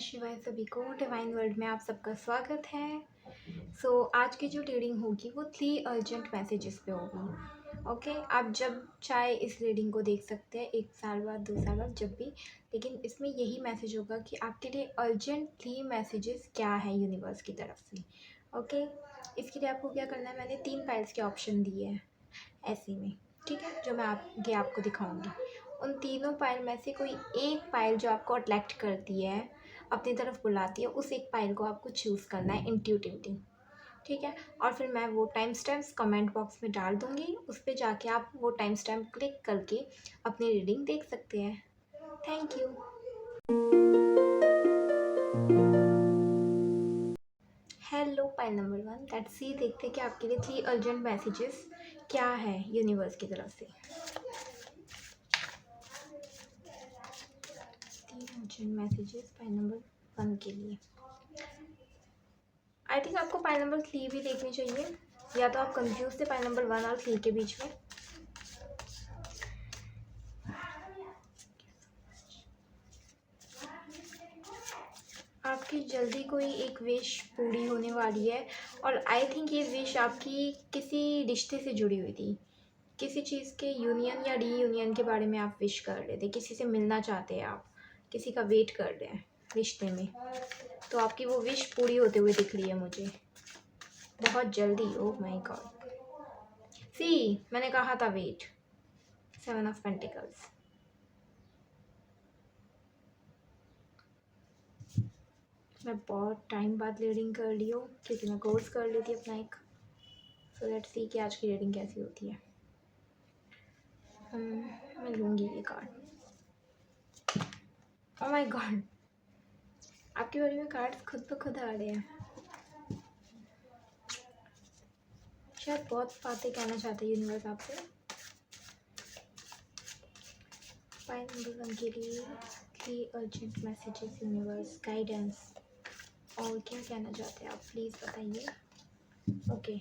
शिवाय सभी को डिवाइन वर्ल्ड में आप सबका स्वागत है। आज की जो रीडिंग होगी वो 3 अर्जेंट मैसेजेस पे होगी। ओके, आप जब चाहे इस रीडिंग को देख सकते हैं, 1 साल बाद, 2 साल बाद, जब भी। लेकिन इसमें यही मैसेज होगा कि आपके लिए अर्जेंट 3 मैसेजेस क्या है यूनिवर्स की तरफ से। ओके, इसके लिए आपको क्या करना है, मैंने 3 फाइल्स के ऑप्शन दिए हैं ऐसे में, ठीक है, जो मैं आपको दिखाऊंगी। उन तीनों पायल में से कोई एक पायल जो आपको अट्रैक्ट करती है, अपनी तरफ बुलाती है, उस एक पायल को आपको चूज़ करना है इंट्यूटिवली, ठीक है। और फिर मैं वो टाइम स्टैम्प्स कमेंट बॉक्स में डाल दूँगी, उस पर जाके आप वो टाइम स्टैम्प क्लिक करके अपनी रीडिंग देख सकते हैं। Thank you. Hello pile number 1, let's see, देखते हैं कि आपके लिए 3 अर्जेंट मैसेजेस क्या है यूनिवर्स की तरफ से। 3 अर्जेंट मैसेजेस पायल नंबर 1 के लिए। आई थिंक आपको पाइल नंबर 3 भी देखनी चाहिए, या तो आप कंफ्यूज थे पाइल नंबर 1 और 3 के बीच में। आपकी जल्दी कोई एक विश पूरी होने वाली है, और आई थिंक ये विश आपकी किसी रिश्ते से जुड़ी हुई थी, किसी चीज़ के यूनियन या रीयूनियन के बारे में आप विश कर रहे थे, किसी से मिलना चाहते हैं आप, किसी का वेट कर रहे हैं रिश्ते में, तो आपकी वो विश पूरी होते हुए दिख रही है मुझे बहुत जल्दी। ओह माय गॉड, सी मैंने कहा था वेट। 7 of pentacles. मैं बहुत टाइम बाद रीडिंग कर रही हूँ, क्योंकि मैं कोर्स कर ली थी अपना एक। सो लेट्स सी कि आज की रीडिंग कैसी होती है। मैं लूँगी ये कार्ड। ओह माय गॉड, आपके बारे में कार्ड्स खुद ब खुद आ रहे हैं। शायद बहुत बातें कहना चाहते हैं यूनिवर्स आपसे। पाइल नंबर 1 के लिए 3 अर्जेंट मैसेजेस यूनिवर्स, गाइडेंस, और क्या कहना चाहते हैं आप, प्लीज़ बताइए। ओके,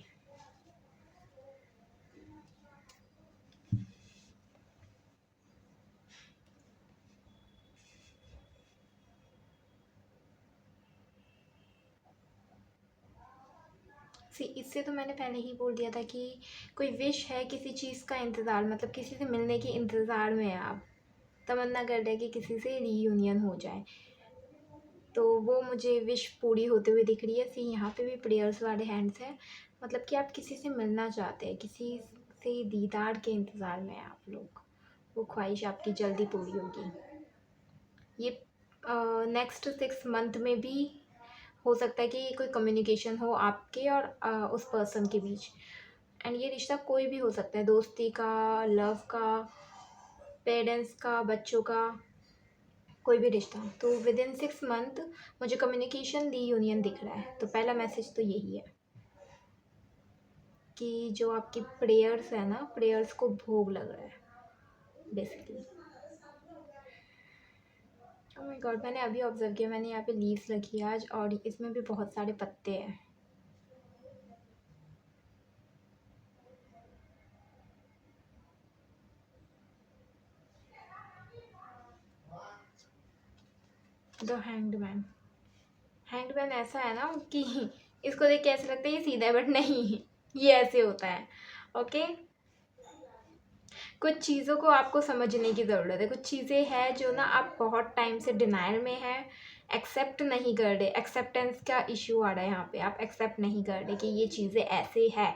इससे तो मैंने पहले ही बोल दिया था कि कोई विश है, किसी चीज़ का इंतज़ार, मतलब किसी से मिलने के इंतज़ार में है आप, तमन्ना कर रहे हैं कि किसी से रीयूनियन हो जाए, तो वो मुझे विश पूरी होते हुए दिख रही है। यहाँ पे भी प्रेयर्स वाले हैंड्स हैं, मतलब कि आप किसी से मिलना चाहते हैं, किसी से दीदार के इंतज़ार में हैं आप लोग, वो ख्वाहिश आपकी जल्दी पूरी होगी। ये नेक्स्ट 6 मंथ में भी हो सकता है कि कोई कम्युनिकेशन हो आपके और उस पर्सन के बीच, एंड ये रिश्ता कोई भी हो सकता है, दोस्ती का, लव का, पेरेंट्स का, बच्चों का, कोई भी रिश्ता। तो विद इन 6 मंथ मुझे कम्युनिकेशन रीयूनियन दिख रहा है। तो पहला मैसेज तो यही है कि जो आपकी प्रेयर्स है ना, प्रेयर्स को भोग लग रहा है बेसिकली। ओह माय गॉड, मैंने अभी ऑब्जर्व किया, मैंने यहाँ पे लीव्स रखी है आज, और इसमें भी बहुत सारे पत्ते हैं। द हैंग्ड मैन ऐसा है ना कि इसको देख के ऐसा लगता है ये सीधा है, बट नहीं, ये ऐसे होता है। ओके, कुछ चीज़ों को आपको समझने की ज़रूरत है। कुछ चीज़ें हैं जो ना आप बहुत टाइम से डिनायल में हैं, एक्सेप्ट नहीं कर रहे, एक्सेप्टेंस का इशू आ रहा है यहाँ पे, आप एक्सेप्ट नहीं कर रहे कि ये चीज़ें ऐसे है।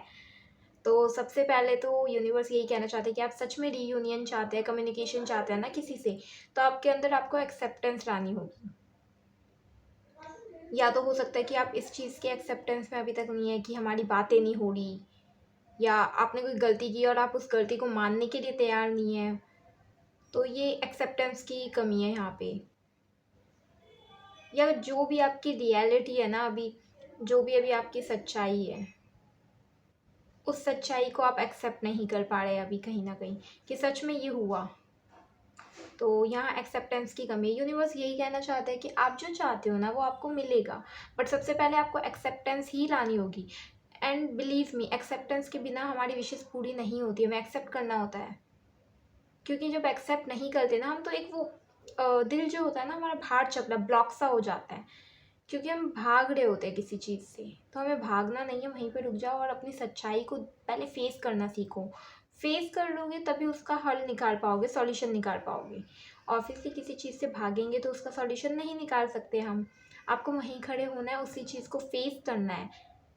तो सबसे पहले तो यूनिवर्स यही कहना चाहते हैं कि आप सच में रीयूनियन चाहते हैं, कम्युनिकेशन चाहते हैं ना किसी से, तो आपके अंदर आपको एक्सेप्टेंस लानी होगी। या तो हो सकता है कि आप इस चीज़ के एक्सेप्टेंस में अभी तक नहीं है कि हमारी बातें नहीं हो रही, या आपने कोई गलती की और आप उस गलती को मानने के लिए तैयार नहीं है, तो ये एक्सेप्टेंस की कमी है यहाँ पे। या जो भी आपकी रियलिटी है ना अभी, जो भी अभी आपकी सच्चाई है, उस सच्चाई को आप एक्सेप्ट नहीं कर पा रहे अभी कहीं ना कहीं, कि सच में ये हुआ। तो यहाँ एक्सेप्टेंस की कमी है। यूनिवर्स यही कहना चाहता है कि आप जो चाहते हो ना वो आपको मिलेगा, बट सबसे पहले आपको एक्सेप्टेंस ही लानी होगी। एंड बिलीव मी, एक्सेप्टेंस के बिना हमारी विशेष पूरी नहीं होती है, हमें एक्सेप्ट करना होता है। क्योंकि जब एक्सेप्ट नहीं करते ना हम, तो एक वो दिल जो होता है ना हमारा बाहर चक्रा ब्लॉक सा हो जाता है, क्योंकि हम भाग रहे होते हैं किसी चीज़ से। तो हमें भागना नहीं है, वहीं पे रुक जाओ और अपनी सच्चाई को पहले फेस करना सीखो। फेस कर लोगे तभी उसका हल निकाल पाओगे, सॉल्यूशन निकाल पाओगे। ऑब्वियसली किसी चीज़ से भागेंगे तो उसका सॉल्यूशन नहीं निकाल सकते हम। आपको वहीं खड़े होना है, उसी चीज़ को फेस करना है,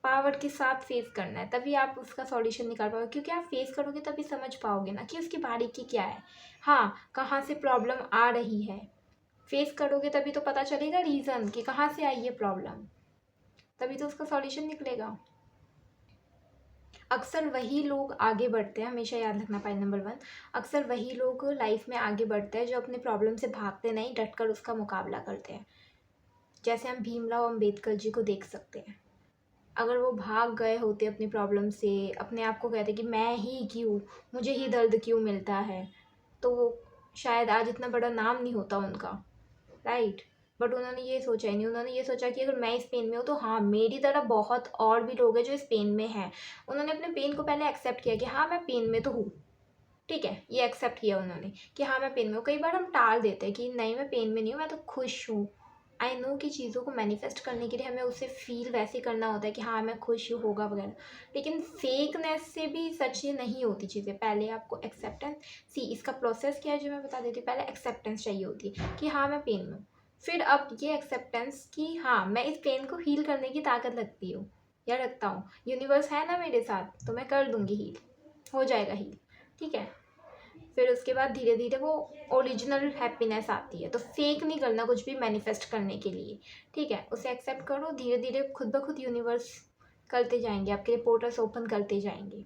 पावर के साथ फेस करना है, तभी आप उसका सॉल्यूशन निकाल पाओगे। क्योंकि आप फेस करोगे तभी समझ पाओगे ना कि उसकी बारीकी क्या है, हाँ कहाँ से प्रॉब्लम आ रही है। फेस करोगे तभी तो पता चलेगा रीज़न कि कहाँ से आई ये प्रॉब्लम, तभी तो उसका सॉल्यूशन निकलेगा। अक्सर वही लोग आगे बढ़ते हैं, हमेशा याद रखना पॉइंट नंबर 1। अक्सर वही लोग लाइफ में आगे बढ़ते हैं जो अपने प्रॉब्लम से भागते नहीं, डटकर उसका मुकाबला करते हैं। जैसे हम भीमराव अंबेडकर जी को देख सकते हैं। अगर वो भाग गए होते अपनी प्रॉब्लम से, अपने आप को कहते कि मैं ही क्यों, मुझे ही दर्द क्यों मिलता है, तो वो शायद आज इतना बड़ा नाम नहीं होता उनका, राइट। बट उन्होंने ये सोचा ही नहीं, उन्होंने ये सोचा कि अगर मैं इस पेन में हूँ तो हाँ मेरी तरह बहुत और भी लोग हैं जो इस पेन में हैं। उन्होंने अपने पेन को पहले एक्सेप्ट किया कि हाँ मैं पेन में तो हूँ, ठीक है, ये एक्सेप्ट किया उन्होंने कि हाँ मैं पेन में हूँ। कई बार हम टाल देते हैं कि नहीं मैं पेन में नहीं हूँ, मैं तो खुश हूँ। आई नो कि चीज़ों को मैनिफेस्ट करने के लिए हमें उसे फील वैसे करना होता है कि हाँ मैं खुश हूँ, होगा वगैरह। लेकिन फेकनेस से भी सच ये नहीं होती चीज़ें। पहले आपको एक्सेप्टेंस, सी इसका प्रोसेस क्या है जो मैं बता देती हूँ। पहले एक्सेप्टेंस चाहिए होती है कि हाँ मैं पेन में हूँ। फिर अब ये एक्सेप्टेंस कि हाँ मैं इस पेन को हील करने की ताकत रखती हूँ या रखता हूँ, यूनिवर्स है ना मेरे साथ तो मैं कर दूँगी हील, हो जाएगा हील, ठीक है। फिर उसके बाद धीरे धीरे वो ओरिजिनल हैप्पीनेस आती है। तो फेक नहीं करना कुछ भी मैनिफेस्ट करने के लिए, ठीक है। उसे एक्सेप्ट करो, धीरे धीरे खुद ब खुद यूनिवर्स करते जाएंगे, आपके लिए पोर्टल्स ओपन करते जाएंगे।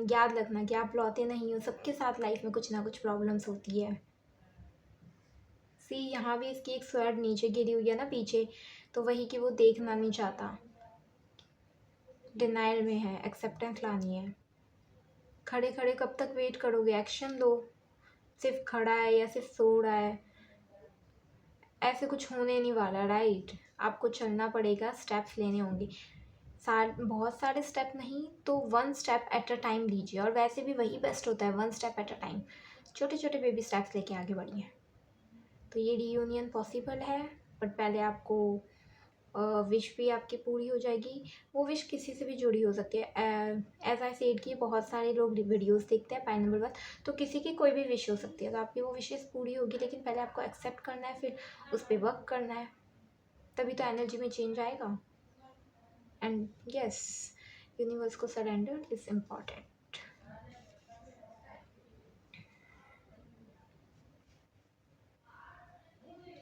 याद रखना कि आप लौटे नहीं हो, सबके साथ लाइफ में कुछ ना कुछ प्रॉब्लम्स होती है। सी यहाँ भी इसकी एक स्वर्ड नीचे गिरी हुई है ना पीछे, तो वही कि वो देखना नहीं चाहता, डिनाइल में है, एक्सेप्टेंस लानी है। खड़े खड़े कब तक वेट करोगे, एक्शन लो। सिर्फ खड़ा है या सिर्फ सो रहा है, ऐसे कुछ होने नहीं वाला, राइट। आपको चलना पड़ेगा, स्टेप्स लेने होंगे, बहुत सारे स्टेप नहीं तो 1 स्टेप एट अ टाइम लीजिए। और वैसे भी वही बेस्ट होता है, 1 स्टेप एट अ टाइम। छोटे छोटे बेबी स्टेप्स लेके आगे बढ़िए। तो ये रीयूनियन पॉसिबल है, बट पहले आपको विश भी आपकी पूरी हो जाएगी। वो विश किसी से भी जुड़ी हो सकती है। एज आई सेड कि बहुत सारे लोग वीडियोस देखते हैं, पॉइंट नंबर 1, तो किसी की कोई भी विश हो सकती है। तो आपकी वो विशेस पूरी होगी, लेकिन पहले आपको एक्सेप्ट करना है, फिर उस पर वर्क करना है, तभी तो एनर्जी में चेंज आएगा। एंड यस, यूनिवर्स को surrender is important.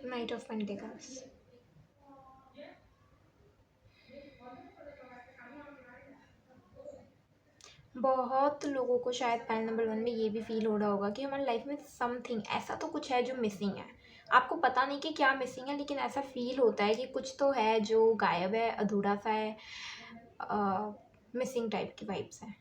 Night of pentacles. बहुत लोगों को शायद पॉइंट नंबर 1 में ये भी फील हो रहा होगा कि हमारी लाइफ में समथिंग ऐसा तो कुछ है जो मिसिंग है। आपको पता नहीं कि क्या मिसिंग है, लेकिन ऐसा फील होता है कि कुछ तो है जो गायब है, अधूरा सा है, मिसिंग टाइप की वाइब्स हैं।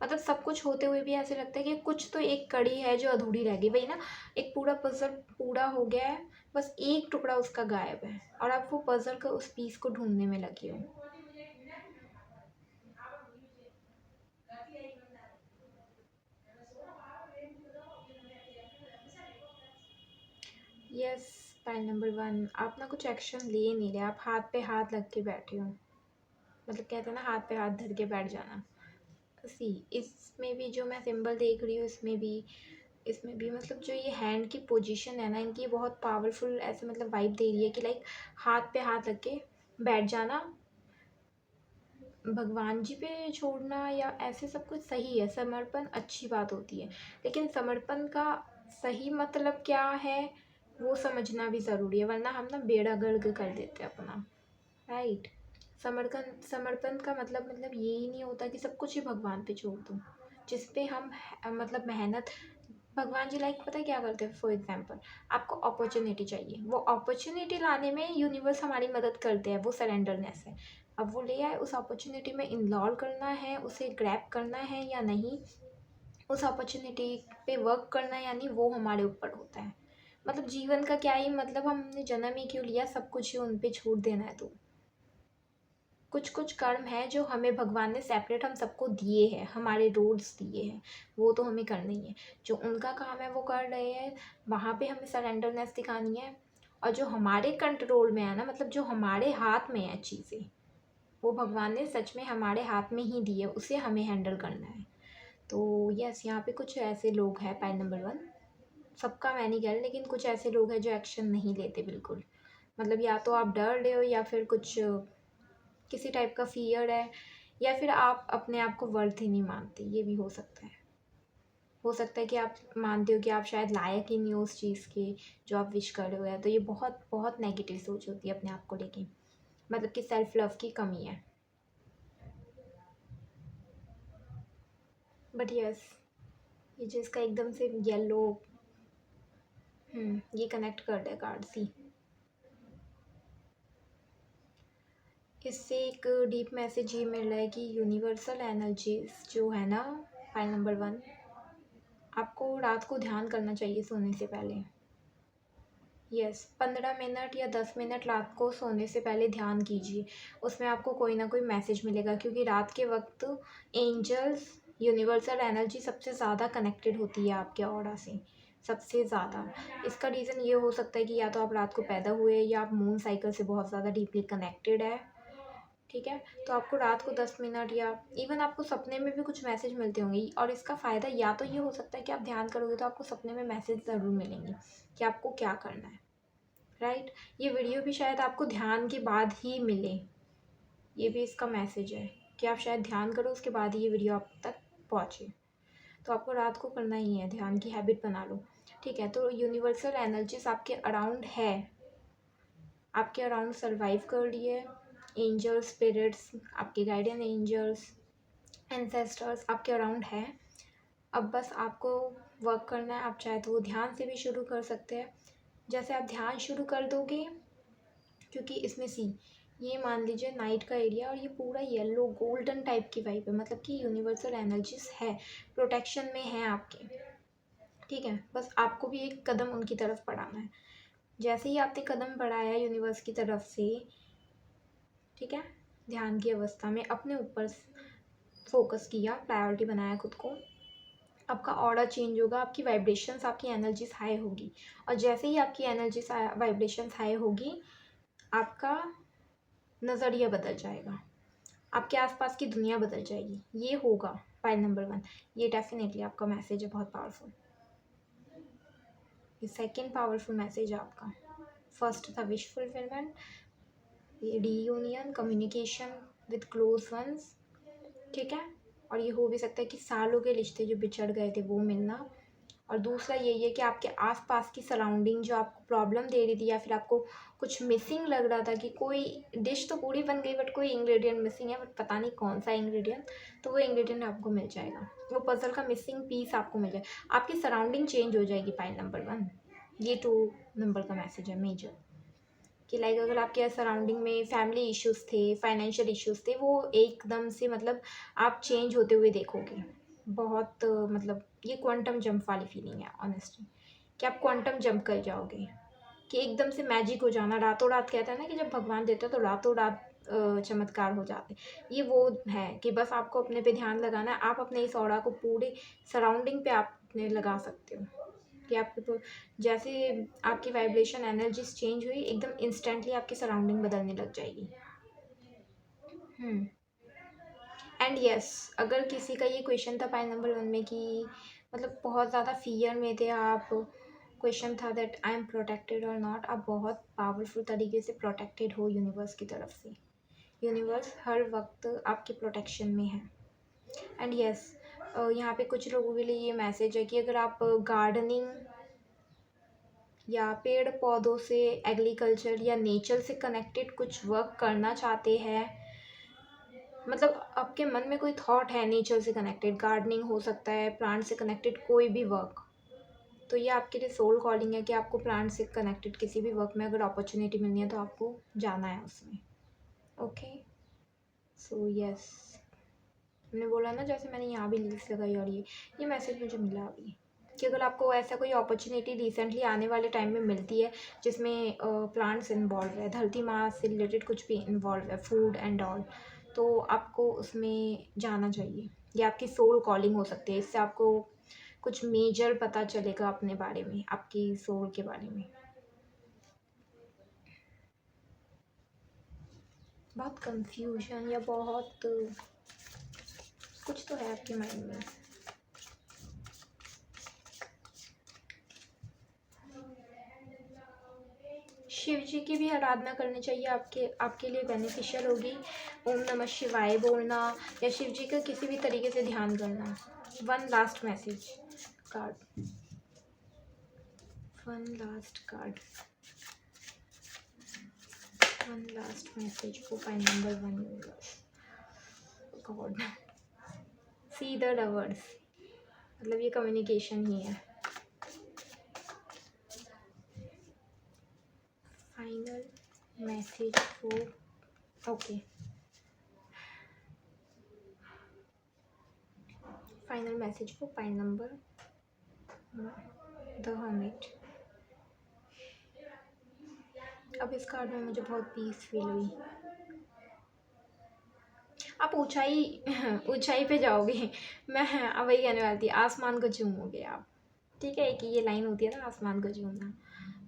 मतलब सब कुछ होते हुए भी ऐसे लगता है कि कुछ तो एक कड़ी है जो अधूरी रह गई, वही ना। एक पूरा पजल पूरा हो गया है, बस एक टुकड़ा उसका गायब है, और आप वो पजल का उस पीस को ढूंढने में लगे हो। यस, पॉइंट नंबर 1, आप ना कुछ एक्शन ले नहीं रहे, आप हाथ पे हाथ लग के बैठे हो। मतलब कहते हैं ना हाथ पे हाथ धर के बैठ जाना। सी इसमें भी जो मैं सिंबल देख रही हूँ, इसमें भी मतलब जो ये हैंड की पोजीशन है ना इनकी, ये बहुत पावरफुल ऐसे मतलब वाइब दे रही है कि लाइक हाथ पे हाथ लग के बैठ जाना। भगवान जी पे छोड़ना या ऐसे सब कुछ सही है, समर्पण अच्छी बात होती है, लेकिन समर्पण का सही मतलब क्या है वो समझना भी ज़रूरी है, वरना हम ना बेड़ा गर्क कर देते हैं अपना, राइट। समर्पण समर्पण का मतलब यही नहीं होता कि सब कुछ ही भगवान पे छोड़ दो, जिस पे हम मतलब मेहनत। भगवान जी लाइक पता है क्या करते हैं, फॉर एग्जाम्पल आपको अपॉर्चुनिटी चाहिए, वो अपॉर्चुनिटी लाने में यूनिवर्स हमारी मदद करते हैं, वो सरेंडरनेस है। अब वो ले आए, उस अपॉर्चुनिटी में इन्वॉल्व करना है, उसे ग्रैब करना है या नहीं, उस अपॉर्चुनिटी पे वर्क करना है या नहीं, वो हमारे ऊपर होता है। मतलब जीवन का क्या ही मतलब, हमने जन्म ही क्यों लिया, सब कुछ ही उन पे छोड़ देना है। तो कुछ कुछ कर्म है जो हमें भगवान ने सेपरेट हम सबको दिए हैं, हमारे रोल्स दिए हैं, वो तो हमें करने ही है। जो उनका काम है वो कर रहे हैं, वहाँ पे हमें सरेंडरनेस दिखानी है। और जो हमारे कंट्रोल में है ना, मतलब जो हमारे हाथ में है चीज़ें, वो भगवान ने सच में हमारे हाथ में ही दी है, उसे हमें हैंडल करना है। तो यस, यहाँ पे कुछ ऐसे लोग हैं, पॉइंट नंबर 1, सबका मैं नहीं कह रही, लेकिन कुछ ऐसे लोग हैं जो एक्शन नहीं लेते बिल्कुल। मतलब या तो आप डर रहे हो, या फिर कुछ किसी टाइप का फियर है, या फिर आप अपने आप को वर्थ ही नहीं मानते, ये भी हो सकता है। हो सकता है कि आप मानते हो कि आप शायद लायक ही नहीं हो उस चीज़ के जो आप विश कर रहे हो। तो ये बहुत बहुत नेगेटिव सोच होती है अपने आप को लेके, मतलब कि सेल्फ लव की कमी है। बट यस, ये जिसका एकदम से येलो, ये कनेक्ट कर दे कार्ड सी, इससे एक डीप मैसेज ये मिल रहा है कि यूनिवर्सल एनर्जीज जो है ना, फाइल नंबर 1, आपको रात को ध्यान करना चाहिए सोने से पहले। यस, 15 मिनट या 10 मिनट रात को सोने से पहले ध्यान कीजिए। उसमें आपको कोई ना कोई मैसेज मिलेगा, क्योंकि रात के वक्त एंजल्स, यूनिवर्सल एनर्जी सबसे ज़्यादा कनेक्टेड होती है आपके ऑरा से, सबसे ज़्यादा। इसका रीज़न ये हो सकता है कि या तो आप रात को पैदा हुए, या आप मून साइकिल से बहुत ज़्यादा डीपली कनेक्टेड है। ठीक है, तो आपको रात को 10 मिनट, या इवन आपको सपने में भी कुछ मैसेज मिलते होंगे। और इसका फ़ायदा या तो ये हो सकता है कि आप ध्यान करोगे तो आपको सपने में मैसेज ज़रूर मिलेंगे कि आपको क्या करना है, राइट। ये वीडियो भी शायद आपको ध्यान के बाद ही मिले, ये भी इसका मैसेज है कि आप शायद ध्यान करो, उसके बाद ही ये वीडियो आप तक पहुँचे। तो आपको रात को करना ही है, ध्यान की हैबिट बना लो। ठीक है, तो यूनिवर्सल एनर्जीज आपके अराउंड है, आपके अराउंड सर्वाइव कर लिए। एंजल्स, स्पिरिट्स, आपके गाइडियन एंजल्स, एंसेस्टर्स आपके अराउंड है। अब बस आपको वर्क करना है। आप चाहे तो वो ध्यान से भी शुरू कर सकते हैं। जैसे आप ध्यान शुरू कर दोगे, क्योंकि इसमें सी, ये मान लीजिए नाइट का एरिया, और ये पूरा येलो गोल्डन टाइप की वाइब है, मतलब कि यूनिवर्सल एनर्जीज है, प्रोटेक्शन में है आपके। ठीक है, बस आपको भी एक कदम उनकी तरफ बढ़ाना है। जैसे ही आपने कदम बढ़ाया यूनिवर्स की तरफ से, ठीक है, ध्यान की अवस्था में अपने ऊपर फोकस किया, प्रायोरिटी बनाया खुद को, आपका ऑरा चेंज होगा, आपकी वाइब्रेशंस, आपकी एनर्जीज हाई होगी। और जैसे ही आपकी एनर्जीज वाइब्रेशंस हाई होगी, आपका नज़रिया बदल जाएगा, आपके आसपास की दुनिया बदल जाएगी। ये होगा फाइल नंबर 1, ये डेफिनेटली आपका मैसेज है, बहुत पावरफुल। ये सेकेंड पावरफुल मैसेज है आपका। फर्स्ट था wish fulfilment, reunion, communication with close ones. ठीक है, और ये हो भी सकता है कि सालों के रिश्ते जो बिछड़ गए थे वो मिलना। और दूसरा यही है कि आपके आसपास की सराउंडिंग जो आपको प्रॉब्लम दे रही थी, या फिर आपको कुछ मिसिंग लग रहा था कि कोई डिश तो पूरी बन गई बट कोई इंग्रेडिएंट मिसिंग है, बट पता नहीं कौन सा इंग्रेडिएंट, तो वो इंग्रेडिएंट आपको मिल जाएगा, वो पजल का मिसिंग पीस आपको मिल जाएगा, आपकी सराउंडिंग चेंज हो जाएगी। पॉइंट नंबर 1, ये 2 नंबर का मैसेज है मेजर, कि लाइक अगर आपके सराउंडिंग में फैमिली इश्यूज़ थे, फाइनेंशियल इश्यूज़ थे, वो एकदम से मतलब आप चेंज होते हुए देखोगे। बहुत मतलब ये क्वांटम जंप वाली फीलिंग है ऑनेस्टली, कि आप क्वांटम जंप कर जाओगे, कि एकदम से मैजिक हो जाना, रातों रात। कहते हैं ना कि जब भगवान देते हैं तो रातों रात चमत्कार हो जाते हैं। ये वो है कि बस आपको अपने पे ध्यान लगाना है, आप अपने इस ऑरा को पूरे सराउंडिंग पे आप अपने लगा सकते हो, कि आपके तो जैसे आपकी वाइब्रेशन एनर्जीज चेंज हुई, एकदम इंस्टेंटली आपकी सराउंडिंग बदलने लग जाएगी। एंड यस, अगर किसी का ये क्वेश्चन था पॉइंट नंबर 1 में कि मतलब बहुत ज़्यादा फियर में थे आप, क्वेश्चन था दैट आई एम प्रोटेक्टेड और नॉट, आप बहुत पावरफुल तरीके से प्रोटेक्टेड हो यूनिवर्स की तरफ से। यूनिवर्स हर वक्त आपके प्रोटेक्शन में है। एंड यस, यहाँ पे कुछ लोगों के लिए ये मैसेज है कि अगर आप गार्डनिंग या पेड़ पौधों से, एग्रीकल्चर या नेचर से कनेक्टेड कुछ वर्क करना चाहते हैं, मतलब आपके मन में कोई थॉट है नेचर से कनेक्टेड, गार्डनिंग हो सकता है, प्लांट से कनेक्टेड कोई भी वर्क, तो ये आपके लिए सोल कॉलिंग है कि आपको प्लांट से कनेक्टेड किसी भी वर्क में अगर अपॉर्चुनिटी मिलनी है तो आपको जाना है उसमें। ओके, सो यस, मैंने बोला ना, जैसे मैंने यहाँ भी लीव्स लगाई, और ये मैसेज मुझे मिला अभी। कि अगर आपको ऐसा कोई अपॉर्चुनिटी रिसेंटली आने वाले टाइम में मिलती है जिसमें प्लांट्स इन्वॉल्व है, धरती माँ से रिलेटेड कुछ भी इन्वॉल्व है, फूड एंड ऑल, तो आपको उसमें जाना चाहिए। ये आपकी सोल कॉलिंग हो सकती है। इससे आपको कुछ मेजर पता चलेगा अपने बारे में, आपकी सोल के बारे में। बहुत कंफ्यूजन या बहुत कुछ तो है आपके माइंड में। शिव जी की भी आराधना करनी चाहिए, आपके लिए बेनिफिशियल होगी। ओम नमः शिवाय बोलना या शिव जी का किसी भी तरीके से ध्यान करना। One last message card, one last card, one last message for pine number 1 God. See the lovers, मतलब ये कम्युनिकेशन ही है। Final message for, okay, final message for pine number the hermit. अब इस कार्ड में मुझे बहुत पीस फील हुई। आप ऊंचाई ऊंचाई पे जाओगे। मैं अब वही कहने वाली थी, आसमान को चूमोगे आप। ठीक है, कि ये लाइन होती है ना, आसमान को चूमना।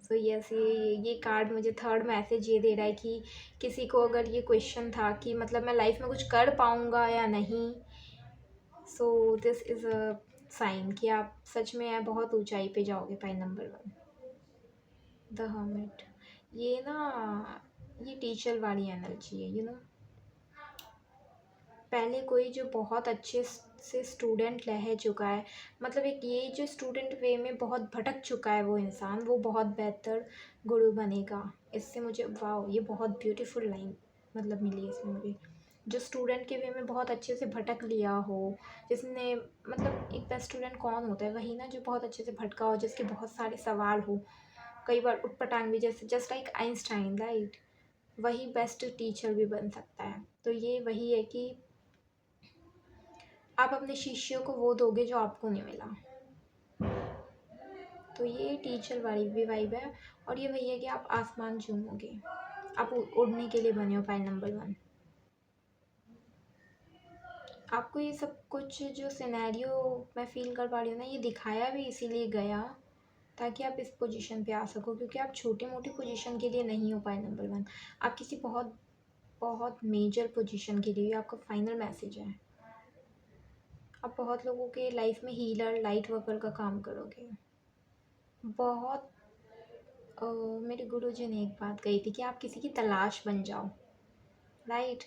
सो यस, ये कार्ड मुझे थर्ड मैसेज ये दे रहा है कि किसी को अगर ये क्वेश्चन था कि मतलब मैं लाइफ में कुछ कर पाऊँगा या नहीं, so this is a sign कि आप सच में बहुत ऊंचाई पे जाओगे। पाइन नंबर 1 द हर्मिट, ये ना, ये टीचर वाली एनर्जी है, पहले कोई जो बहुत अच्छे से स्टूडेंट रह चुका है, मतलब एक ये जो स्टूडेंट वे में बहुत भटक चुका है वो इंसान, वो बहुत बेहतर गुरु बनेगा। इससे मुझे वाह, ये बहुत ब्यूटीफुल लाइन मतलब मिली इसमें मुझे। जो स्टूडेंट के वे में बहुत अच्छे से भटक लिया हो, जिसने मतलब एक बेस्ट स्टूडेंट कौन होता है, वही ना जो बहुत अच्छे से भटका हो, जिसके बहुत सारे सवाल हो, कई बार उटपटांग भी, जैसे जस्ट लाइक आइंस्टाइन, राइट, वही बेस्ट टीचर भी बन सकता है। तो ये वही है कि आप अपने शिष्यों को वो दोगे जो आपको नहीं मिला। तो ये टीचर वाली भी वाइब है। और ये वही है कि आप आसमान चूमोगे, आप उड़ने के लिए बने हो। पाइन नंबर 1, आपको ये सब कुछ जो सिनेरियो मैं फील कर पा रही हूँ ना, ये दिखाया भी इसीलिए गया ताकि आप इस पोजीशन पे आ सको, क्योंकि आप छोटी मोटी पोजीशन के लिए नहीं हो। पाइन नंबर 1, आप किसी बहुत बहुत मेजर पोजीशन के लिए, आपका फाइनल मैसेज है। आप बहुत लोगों के लाइफ में हीलर, लाइट वर्कर का काम करोगे। बहुत मेरे गुरुजी ने एक बात कही थी कि आप किसी की तलाश बन जाओ, राइट,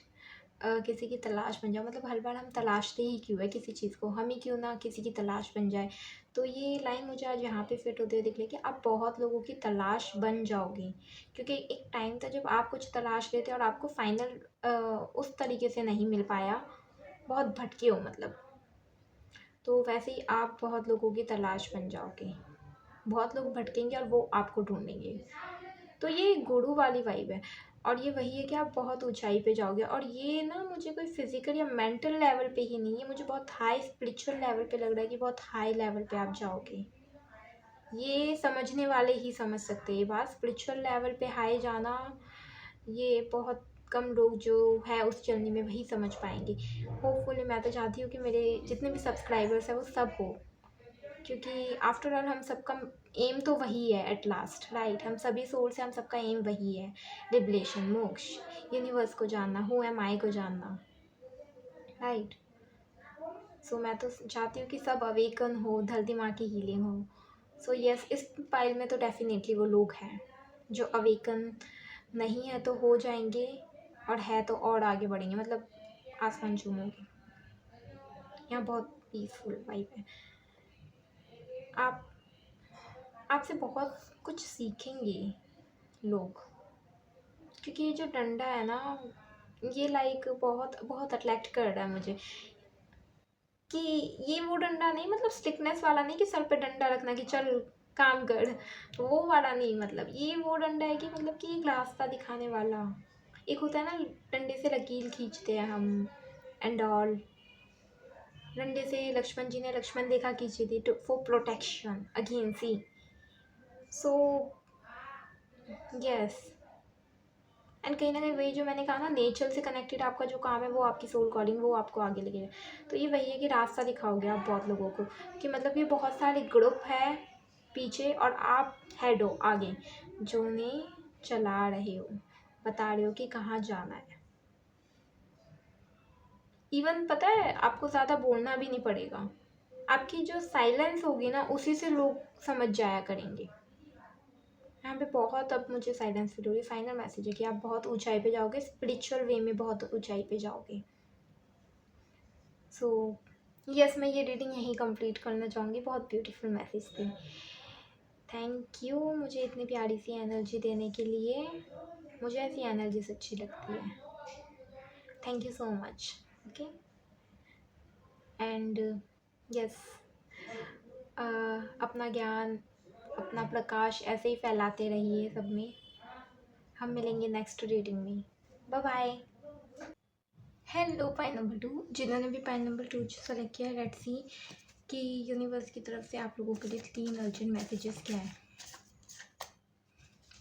किसी की तलाश बन जाओ। मतलब हर बार हम तलाशते ही क्यों है किसी चीज़ को, हम ही क्यों ना किसी की तलाश बन जाए। तो ये लाइन मुझे आज यहाँ पे फिट होते हुए दिख रही है कि आप बहुत लोगों की तलाश बन जाओगे, क्योंकि एक टाइम था जब आप कुछ तलाश रहे थे और आपको फाइनल उस तरीके से नहीं मिल पाया, बहुत भटके हो मतलब। तो वैसे ही आप बहुत लोगों की तलाश बन जाओगे, बहुत लोग भटकेंगे और वो आपको ढूंढेंगे। तो ये गुरु वाली वाइब है। और ये वही है कि आप बहुत ऊंचाई पे जाओगे, और ये ना मुझे कोई फिजिकल या मेंटल लेवल पे ही नहीं है, मुझे बहुत हाई स्पिरिचुअल लेवल पे लग रहा है कि बहुत हाई लेवल पे आप जाओगे। ये समझने वाले ही समझ सकते हैं ये बात। स्पिरिचुअल लेवल पे हाई जाना, ये बहुत कम लोग जो है उस जर्नी में वही समझ पाएंगे। होपफुली मैं तो चाहती हूँ कि मेरे जितने भी सब्सक्राइबर्स हैं वो सब हो, क्योंकि आफ्टर ऑल हम सबका एम तो वही है एट लास्ट, राइट, हम सभी सोल से, हम सबका एम वही है, लिबरेशन, मोक्ष, यूनिवर्स को जानना, हु एम आई को जानना, राइट। सो मैं तो चाहती हूँ कि सब अवेकन हो, धरती माँ की हीलिंग हो। सो यस, इस पाइल में तो डेफिनेटली वो लोग हैं जो अवेकन नहीं है तो हो जाएंगे, और है तो और आगे बढ़ेंगे, मतलब आसमान चूमोगे। यहाँ बहुत पीसफुल वाइब है। आप आपसे बहुत कुछ सीखेंगे लोग, क्योंकि ये जो डंडा है ना, ये लाइक बहुत बहुत अट्रैक्ट कर रहा है मुझे। कि ये वो डंडा नहीं, मतलब स्टिकनेस वाला नहीं कि सर पे डंडा रखना कि चल काम कर, वो वाला नहीं। मतलब ये वो डंडा है कि मतलब कि एक रास्ता दिखाने वाला। एक होता है ना, डंडे से लकीर खींचते हैं हम एंड ऑल, डंडे से लक्ष्मण जी ने लक्ष्मण रेखा खींची थी to for protection again see. So yes, and कहीं ना कहीं वही जो मैंने कहा ना, नेचर से कनेक्टेड आपका जो काम है वो आपकी सोल कॉलिंग वो आपको आगे लगेगा। तो ये वही है कि रास्ता दिखाओगे आप बहुत लोगों को, कि मतलब ये बहुत सारे ग्रुप है पीछे और आप हेड हो आगे, जो उन्हें चला रहे हो, बता रहे हो कि कहाँ जाना है। इवन पता है आपको ज़्यादा बोलना भी नहीं पड़ेगा, आपकी जो साइलेंस होगी ना उसी से लोग समझ जाया करेंगे। यहाँ पे बहुत अब मुझे साइलेंस फील हो रही है। फाइनल मैसेज है कि आप बहुत ऊंचाई पे जाओगे, स्पिरिचुअल वे में बहुत ऊंचाई पे जाओगे। सो यस, मैं ये रीडिंग यहीं कंप्लीट करना चाहूँगी। बहुत ब्यूटीफुल मैसेज थी। थैंक यू मुझे इतनी प्यारी सी एनर्जी देने के लिए। मुझे ऐसी एनर्जीज अच्छी लगती है। Thank you so much. Okay and yes, अपना ज्ञान अपना प्रकाश ऐसे ही फैलाते रहिए सब में। हम मिलेंगे नेक्स्ट रीडिंग में। Bye bye. Hello pine number 2, जिन्होंने भी पाइन नंबर 2 सेलेक्ट किया, लेट्स सी कि यूनिवर्स की तरफ से आप लोगों के लिए 3 अर्जेंट मैसेजेस क्या है।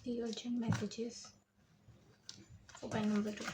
3 urgent messages for pine number 2।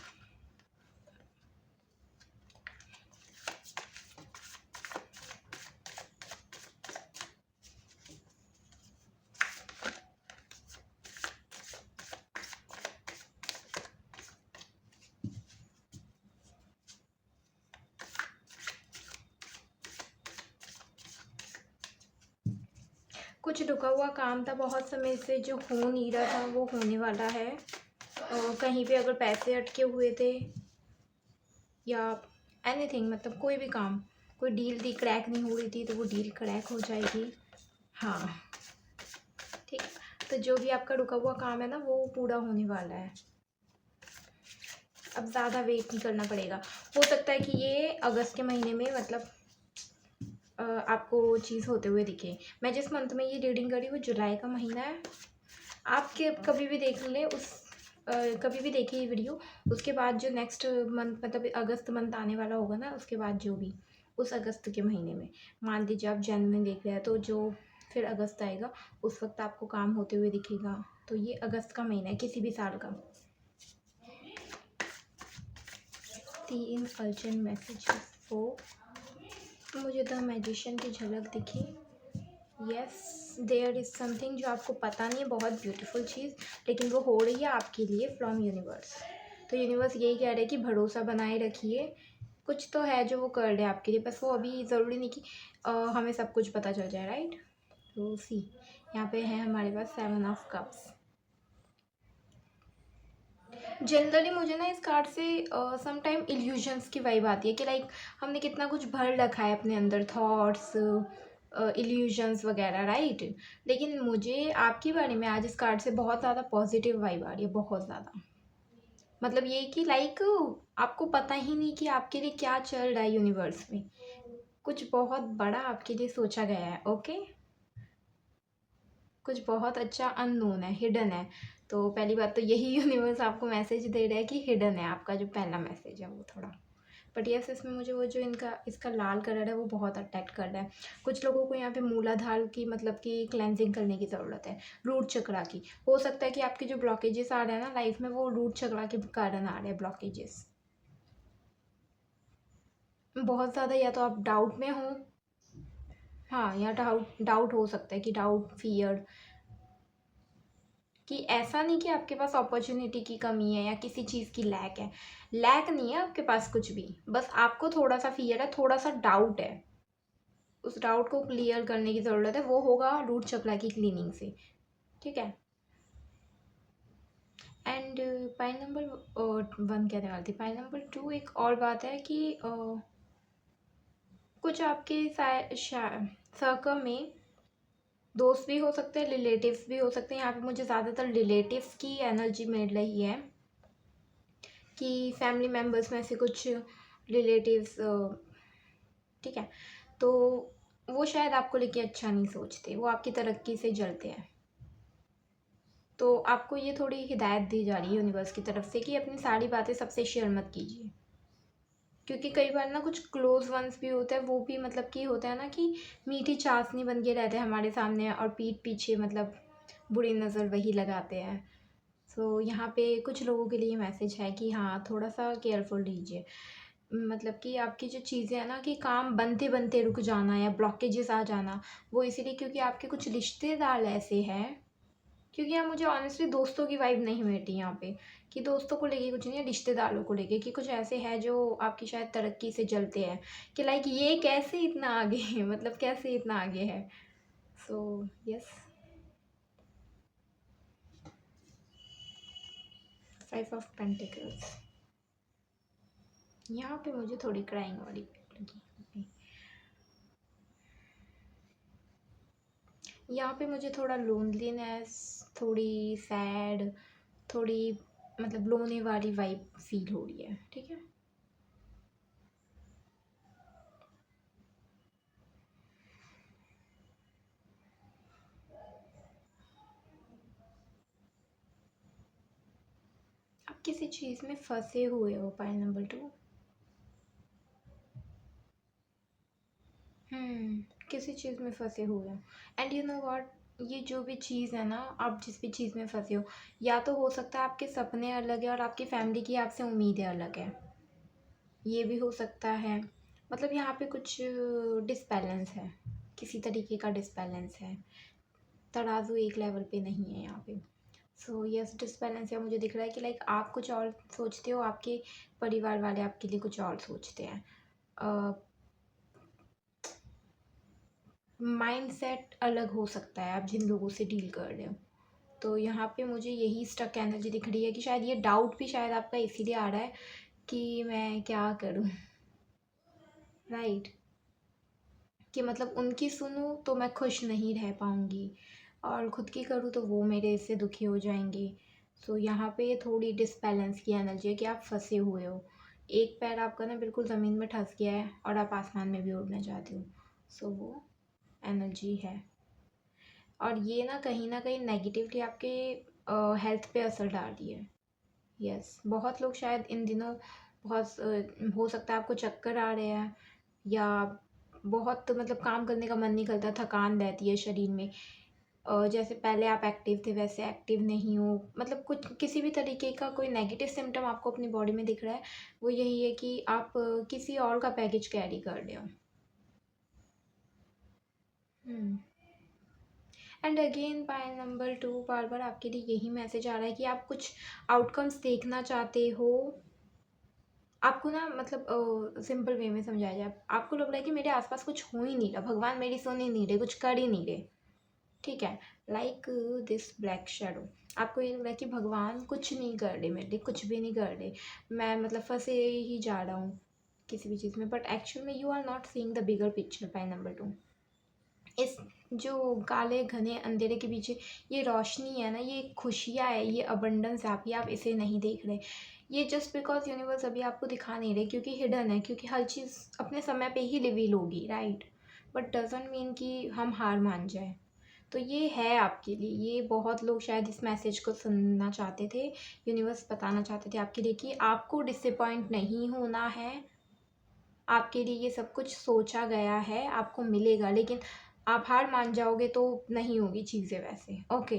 कुछ रुका हुआ काम था बहुत समय से जो हो नहीं रहा था, वो होने वाला है। कहीं पे अगर पैसे अटके हुए थे या एनीथिंग, मतलब कोई भी काम, कोई डील थी क्रैक नहीं हो रही थी, तो वो डील क्रैक हो जाएगी। हाँ ठीक है, तो जो भी आपका रुका हुआ काम है ना वो पूरा होने वाला है। अब ज़्यादा वेट नहीं करना पड़ेगा। हो सकता है कि ये अगस्त के महीने में मतलब आपको वो चीज़ होते हुए दिखे। मैं जिस मंथ में ये रीडिंग करी वो जुलाई का महीना है। आपके कभी भी देख लें उस कभी भी देखिए ये वीडियो, उसके बाद जो नेक्स्ट मंथ मतलब अगस्त मंथ आने वाला होगा ना, उसके बाद जो भी उस अगस्त के महीने में, मान लीजिए आप जनवरी में देख रहे हैं, तो जो फिर अगस्त आएगा उस वक्त आपको काम होते हुए दिखेगा। तो ये अगस्त का महीना है किसी भी साल का। 3 अर्जेंट मैसेजेस फॉर, मुझे द मैजिशियन की झलक दिखी। यस देयर इज़ समथिंग जो आपको पता नहीं है, बहुत ब्यूटीफुल चीज़, लेकिन वो हो रही है आपके लिए फ्रॉम यूनिवर्स। तो यूनिवर्स यही कह रहे हैं कि भरोसा बनाए रखिए, कुछ तो है जो वो कर रहे हैं आपके लिए, बस वो अभी ज़रूरी नहीं कि हमें सब कुछ पता चल जाए, राइट। तो सी यहाँ पे है हमारे पास 7 ऑफ कप्स। जनरली मुझे ना इस कार्ड से सम टाइम इल्यूजन्स की वाइब आती है कि लाइक हमने कितना कुछ भर रखा है अपने अंदर, थॉट्स इल्यूजन्स वगैरह, राइट। लेकिन मुझे आपके बारे में आज इस कार्ड से बहुत ज़्यादा पॉजिटिव वाइब आ रही है, बहुत ज़्यादा। मतलब ये कि लाइक आपको पता ही नहीं कि आपके लिए क्या चल रहा है यूनिवर्स में, कुछ बहुत बड़ा आपके लिए सोचा गया है। ओके कुछ बहुत अच्छा अननोन है, हिडन है। तो पहली बात तो यही यूनिवर्स आपको मैसेज दे रहा है कि हिडन है, आपका जो पहला मैसेज है वो थोड़ा। बट यस, इसमें मुझे वो जो इसका लाल कलर है वो बहुत अट्रैक्ट कर रहा है। कुछ लोगों को यहाँ पे मूलाधार की मतलब कि क्लेंजिंग करने की ज़रूरत है, रूट चक्रा की। हो सकता है कि आपके जो ब्लॉकेजेस आ रहे हैं ना लाइफ में, वो रूट चक्रा के कारण आ रहे हैं ब्लॉकेजेस बहुत ज़्यादा। या तो आप डाउट में हो, हाँ, या डाउट डाउट हो सकता है कि डाउट फियर, कि ऐसा नहीं कि आपके पास अपॉर्चुनिटी की कमी है या किसी चीज़ की लैक है। लैक नहीं है आपके पास कुछ भी, बस आपको थोड़ा सा फियर है, थोड़ा सा डाउट है। उस डाउट को क्लियर करने की ज़रूरत है, वो होगा रूट चक्रा की क्लीनिंग से, ठीक है। एंड पॉइंट नंबर 1 कहने वाली थी। पॉइंट नंबर 2 एक और बात है कि कुछ आपके सर्कल में दोस्त भी हो सकते हैं, रिलेटिव्स भी हो सकते हैं। यहाँ पे मुझे ज़्यादातर रिलेटिव्स की एनर्जी मिल रही है कि फैमिली मेम्बर्स में से कुछ रिलेटिव्स, ठीक है, तो वो शायद आपको लेके अच्छा नहीं सोचते, वो आपकी तरक्की से जलते हैं। तो आपको ये थोड़ी हिदायत दी जा रही है यूनिवर्स की तरफ से कि अपनी सारी बातें सबसे शेयर मत कीजिए। क्योंकि कई बार ना कुछ क्लोज वंस भी होते हैं, वो भी मतलब कि होता है ना कि मीठी चाशनी बन के रहते हैं हमारे सामने और पीठ पीछे मतलब बुरी नज़र वही लगाते हैं। सो यहाँ पे कुछ लोगों के लिए मैसेज है कि हाँ, थोड़ा सा केयरफुल रहिए। मतलब कि आपकी जो चीज़ें हैं ना कि काम बनते बनते रुक जाना या ब्लॉकेजेस आ जाना, वो इसीलिए क्योंकि आपके कुछ रिश्तेदार ऐसे हैं। क्योंकि यहाँ मुझे ऑनेस्टली दोस्तों की वाइब नहीं मिलती यहाँ पे, कि दोस्तों को लेके कुछ नहीं है, रिश्तेदारों को लेके कि कुछ ऐसे हैं जो आपकी शायद तरक्की से जलते हैं कि लाइक ये कैसे इतना आगे है, मतलब कैसे इतना आगे है। So yes, 5 of pentacles. यहाँ पे मुझे थोड़ी क्राइंग वाली लगी। यहाँ पे मुझे थोड़ा लोनलीनेस, थोड़ी सैड, थोड़ी मतलब लोने वाली वाइब फील हो रही है। ठीक है, आप किसी चीज़ में फंसे हुए हो, पाइल नंबर 2। किसी चीज़ में फंसे हुए हो एंड यू नो व्हाट, ये जो भी चीज़ है ना, आप जिस भी चीज़ में फंसे हो, या तो हो सकता है आपके सपने अलग है और आपकी फैमिली की आपसे उम्मीदें अलग है, ये भी हो सकता है। मतलब यहाँ पे कुछ डिसबैलेंस है, किसी तरीके का डिसबैलेंस है, तराजू एक लेवल पे नहीं है यहाँ पे। सो यस, डिसबैलेंस है। मुझे दिख रहा है कि लाइक आप कुछ और सोचते हो, आपके परिवार वाले आपके लिए कुछ और सोचते हैं। माइंडसेट अलग हो सकता है आप जिन लोगों से डील कर रहे हो। तो यहाँ पे मुझे यही स्टक एनर्जी दिख रही है कि शायद ये डाउट भी शायद आपका इसीलिए आ रहा है कि मैं क्या करूँ, राइट। कि मतलब उनकी सुनूँ तो मैं खुश नहीं रह पाऊँगी और खुद की करूँ तो वो मेरे से दुखी हो जाएंगे। सो यहाँ पे थोड़ी डिसबैलेंस की एनर्जी है कि आप फंसे हुए हो, एक पैर आपका ना बिल्कुल ज़मीन में ठस गया है और आप आसमान में भी उड़ना चाहते हो। सो वो एनर्जी है और ये ना कहीं नेगेटिवली आपके हेल्थ पे असर डाल रही है। यस, बहुत लोग शायद इन दिनों बहुत हो सकता है आपको चक्कर आ रहे हैं या बहुत मतलब काम करने का मन नहीं करता, थकान रहती है शरीर में। जैसे पहले आप एक्टिव थे वैसे एक्टिव नहीं हो, मतलब कुछ किसी भी तरीके का कोई नेगेटिव सिम्टम आपको अपनी बॉडी में दिख रहा है, वो यही है कि आप किसी और का पैकेज कैरी कर रहे हो। एंड अगेन पाइल नंबर 2, बार बार आपके लिए यही मैसेज आ रहा है कि आप कुछ आउटकम्स देखना चाहते हो। आपको ना मतलब सिंपल वे में समझाया जाए, आपको लग रहा है कि मेरे आसपास कुछ हो ही नहीं रहा, भगवान मेरी सुन ही नहीं रहे, कुछ कर ही नहीं रहे। ठीक है, लाइक दिस ब्लैक शेडो, आपको ये लग रहा है कि भगवान कुछ नहीं कर रहे मेरे लिए, कुछ भी नहीं कर रहे, मैं मतलब फंसे ही जा रहा हूँ किसी भी चीज़ में। बट एक्चुअल में you are not seeing the bigger picture. Pile number 2, इस जो काले घने अंधेरे के पीछे ये रोशनी है ना, ये खुशियाँ है, ये अबंडेंस है आपकी, आप इसे नहीं देख रहे। ये जस्ट बिकॉज यूनिवर्स अभी आपको दिखा नहीं रहे क्योंकि हिडन है, क्योंकि हर चीज़ अपने समय पे ही रिवील होगी, राइट। बट डजंट मीन कि हम हार मान जाए। तो ये है आपके लिए, ये बहुत लोग शायद इस मैसेज को सुनना चाहते थे, यूनिवर्स बताना चाहते थे आपके लिए कि आपको डिसअपॉइंट नहीं होना है, आपके लिए ये सब कुछ सोचा गया है, आपको मिलेगा, लेकिन आप हार मान जाओगे तो नहीं होगी चीज़ें वैसे। ओके,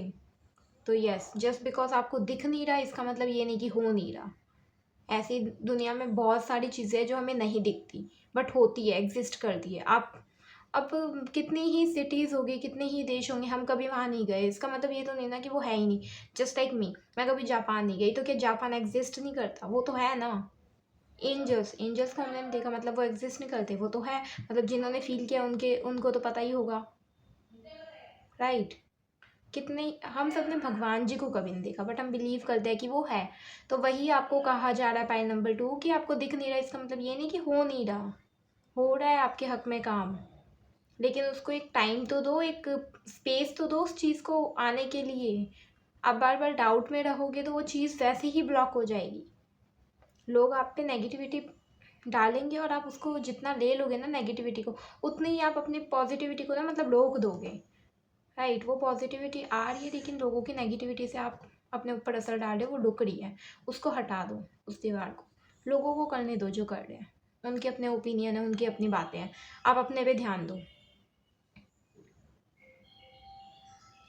तो यस, जस्ट बिकॉज आपको दिख नहीं रहा इसका मतलब ये नहीं कि हो नहीं रहा। ऐसी दुनिया में बहुत सारी चीज़ें हैं जो हमें नहीं दिखती बट होती है, एग्जिस्ट करती है। आप अब कितनी ही सिटीज़ होगी, कितने ही देश होंगे, हम कभी वहाँ नहीं गए, इसका मतलब ये तो नहीं ना कि वो है ही नहीं। जस्ट लाइक मी, मैं कभी जापान नहीं गई, तो क्या जापान एग्जिस्ट नहीं करता? वो तो है ना। एंजल्स, एंजल्स को हमने नहीं देखा मतलब वो एग्जिस्ट नहीं करते, वो तो है। मतलब जिन्होंने फील किया उनको तो पता ही होगा, राइट। कितने हम सब ने भगवान जी को कभी नहीं देखा बट हम बिलीव करते हैं कि वो है। तो वही आपको कहा जा रहा है पाइल नंबर 2 कि आपको दिख नहीं रहा, इसका मतलब ये नहीं कि हो नहीं रहा, हो रहा है आपके हक में काम, लेकिन उसको एक टाइम तो दो, एक स्पेस तो दो उस चीज़ को आने के लिए। आप बार बार डाउट में रहोगे तो वो चीज़ वैसे ही ब्लॉक हो जाएगी। लोग आप पे नेगेटिविटी डालेंगे और आप उसको जितना ले लोगे ना नेगेटिविटी को, उतनी ही आप अपनी पॉजिटिविटी को ना मतलब रोक दोगे, राइट। वो पॉजिटिविटी आ रही है लेकिन लोगों की नेगेटिविटी से आप अपने ऊपर असर डाल रहे हो, वो रुक रही है, उसको हटा दो उस दीवार को, लोगों को करने दो जो कर रहे हैं। उनके अपने ओपिनियन है, उनकी अपनी बातें हैं, आप अपने पे ध्यान दो।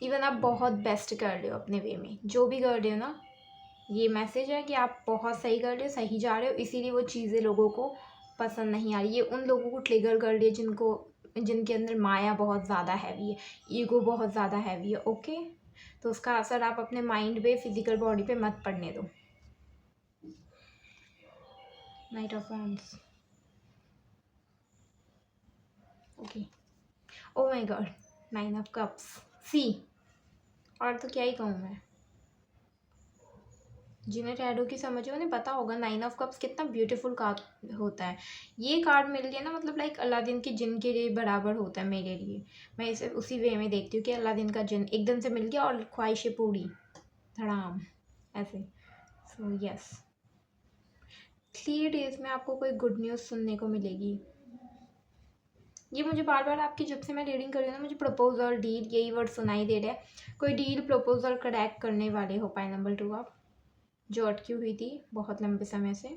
इवन आप बहुत बेस्ट कर रहे हो अपने वे में, जो भी कर रहे हो ना, ये मैसेज है कि आप बहुत सही कर रहे हो, सही जा रहे हो, इसीलिए वो चीज़ें लोगों को पसंद नहीं आ रही। ये उन लोगों को ट्रिगर कर रही है जिनके अंदर माया बहुत ज़्यादा हैवी है, ईगो बहुत ज़्यादा हैवी है। ओके, तो उसका असर आप अपने माइंड पे, फिजिकल बॉडी पे मत पड़ने दो। Knight of wands. Okay, oh my God, 9 of cups. See, और तो क्या ही कहूँ मैं। जिन्हें टैरो की समझ है उन्हें पता होगा 9 ऑफ कप्स कितना ब्यूटीफुल कार्ड होता है। ये कार्ड मिल गया ना, मतलब लाइक अलादीन के जिन के लिए बराबर होता है मेरे लिए। मैं इसे उसी वे में देखती हूँ कि अलादीन का जिन एकदम से मिल गया और ख्वाहिशें पूरी, धड़ाम, ऐसे। सो यस, 3 डेज में आपको कोई गुड न्यूज़ सुनने को मिलेगी। ये मुझे बार बार आपकी जब से मैं रीडिंग कर रही हूँ ना, मुझे प्रपोजल, डील, यही वर्ड सुनाई दे रहा है। कोई डील, प्रपोजल क्रैक करने वाले हो पाए नंबर 2 आप, जो अटकी हुई थी बहुत लंबे समय से,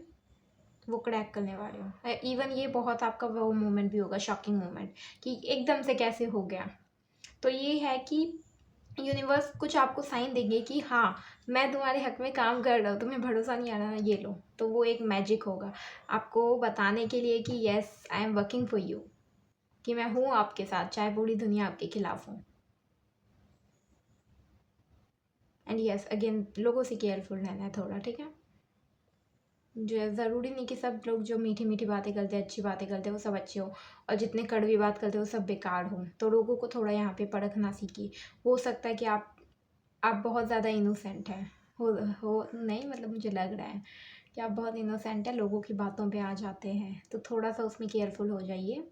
वो क्रैक करने वाले हो। इवन ये बहुत आपका वो मोमेंट भी होगा, शॉकिंग मोमेंट, कि एकदम से कैसे हो गया। तो ये है कि यूनिवर्स कुछ आपको साइन देंगे कि हाँ, मैं तुम्हारे हक में काम कर रहा हूँ, तुम्हें भरोसा नहीं आ रहा ना, ये लो। तो वो एक मैजिक होगा आपको बताने के लिए कि yes, I am working for you, कि मैं हूँ आपके साथ, चाहे पूरी दुनिया आपके खिलाफ हो। एंड यस, अगेन लोगों से केयरफुल रहना है थोड़ा, ठीक है। जो है, ज़रूरी नहीं कि सब लोग जो मीठी मीठी बातें करते हैं, अच्छी बातें करते हैं, वो सब अच्छे हो, और जितने कड़वी बात करते हैं वो सब बेकार हो। तो लोगों को थोड़ा यहाँ पे परखना सीखिए। हो सकता है कि आप बहुत ज़्यादा इनोसेंट हैं, हो नहीं, मतलब मुझे लग रहा है कि आप बहुत इनोसेंट है, लोगों की बातों पे आ जाते हैं, तो थोड़ा सा उसमें केयरफुल हो जाइए।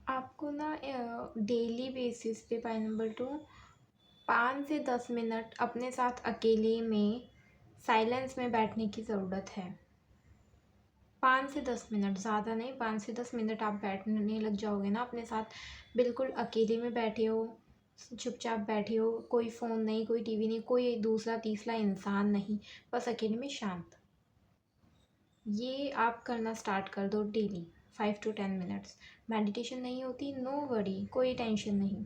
आपको ना डेली बेसिस पे पाई नंबर 2 5 से 10 मिनट अपने साथ अकेले में साइलेंस में बैठने की ज़रूरत है। 5 से 10 मिनट, ज़्यादा नहीं, 5 से 10 मिनट आप बैठने लग जाओगे ना अपने साथ, बिल्कुल अकेले में बैठे हो, चुपचाप बैठे हो, कोई फ़ोन नहीं, कोई टीवी नहीं, कोई दूसरा तीसरा इंसान नहीं, बस अकेले में शांत। ये आप करना स्टार्ट कर दो डेली, 5 to 10 मिनट्स। मेडिटेशन नहीं होती, नो वरी, कोई टेंशन नहीं,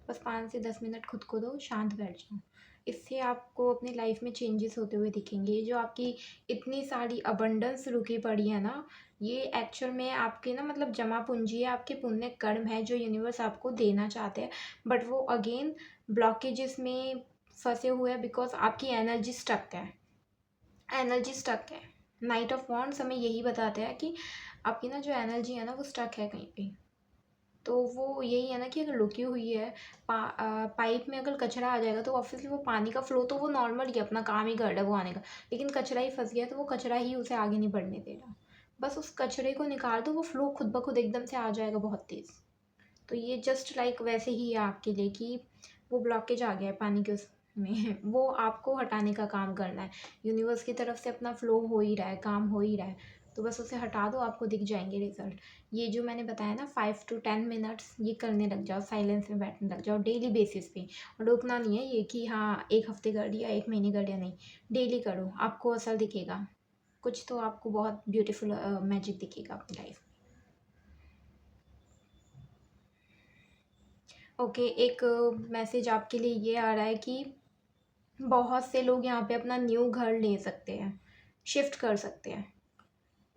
बस 5 से 10 मिनट खुद को दो, शांत बैठ जाओ। इससे आपको अपनी लाइफ में चेंजेस होते हुए दिखेंगे। ये जो आपकी इतनी सारी अबंडेंस रुकी पड़ी है ना, ये एक्चुअल में आपके ना, मतलब जमा पूंजी है, आपके पुण्य कर्म है जो यूनिवर्स आपको देना चाहते हैं, बट वो अगेन ब्लॉकेजेस में फंसे हुए हैं, बिकॉज आपकी एनर्जी स्टक है, एनर्जी स्टक है। नाइट ऑफ वॉन्ड्स हमें यही बताते हैं कि आपकी ना जो एनर्जी है ना, वो स्टक है कहीं पे। तो वो यही है ना कि अगर रुकी हुई है, पाइप में अगर कचरा आ जाएगा तो ऑब्वियसली वो पानी का फ्लो तो वो नॉर्मल ही अपना काम ही कर रहा है वो आने का, लेकिन कचरा ही फंस गया तो वो कचरा ही उसे आगे नहीं बढ़ने दे रहा। बस उस कचरे को निकाल दो, वो फ्लो खुद ब खुद एकदम से आ जाएगा बहुत तेज़। तो ये जस्ट लाइक वैसे ही है आपके लिए कि वो ब्लॉकेज आ गया है पानी के उसमें वो आपको हटाने का काम करना है। यूनिवर्स की तरफ से अपना फ्लो हो ही रहा है, काम हो ही रहा है, तो बस उसे हटा दो, आपको दिख जाएंगे रिजल्ट। ये जो मैंने बताया ना, 5 to 10 मिनट्स ये करने लग जाओ, साइलेंस में बैठने लग जाओ डेली बेसिस पे। और रुकना नहीं है ये कि हाँ एक हफ्ते कर लिया, एक महीने कर लिया, नहीं, डेली करो, आपको असर दिखेगा, कुछ तो आपको बहुत ब्यूटीफुल मैजिक दिखेगा अपनी लाइफ में। ओके, एक मैसेज आपके लिए ये आ रहा है कि बहुत से लोग यहाँ पे अपना न्यू घर ले सकते हैं, शिफ्ट कर सकते हैं।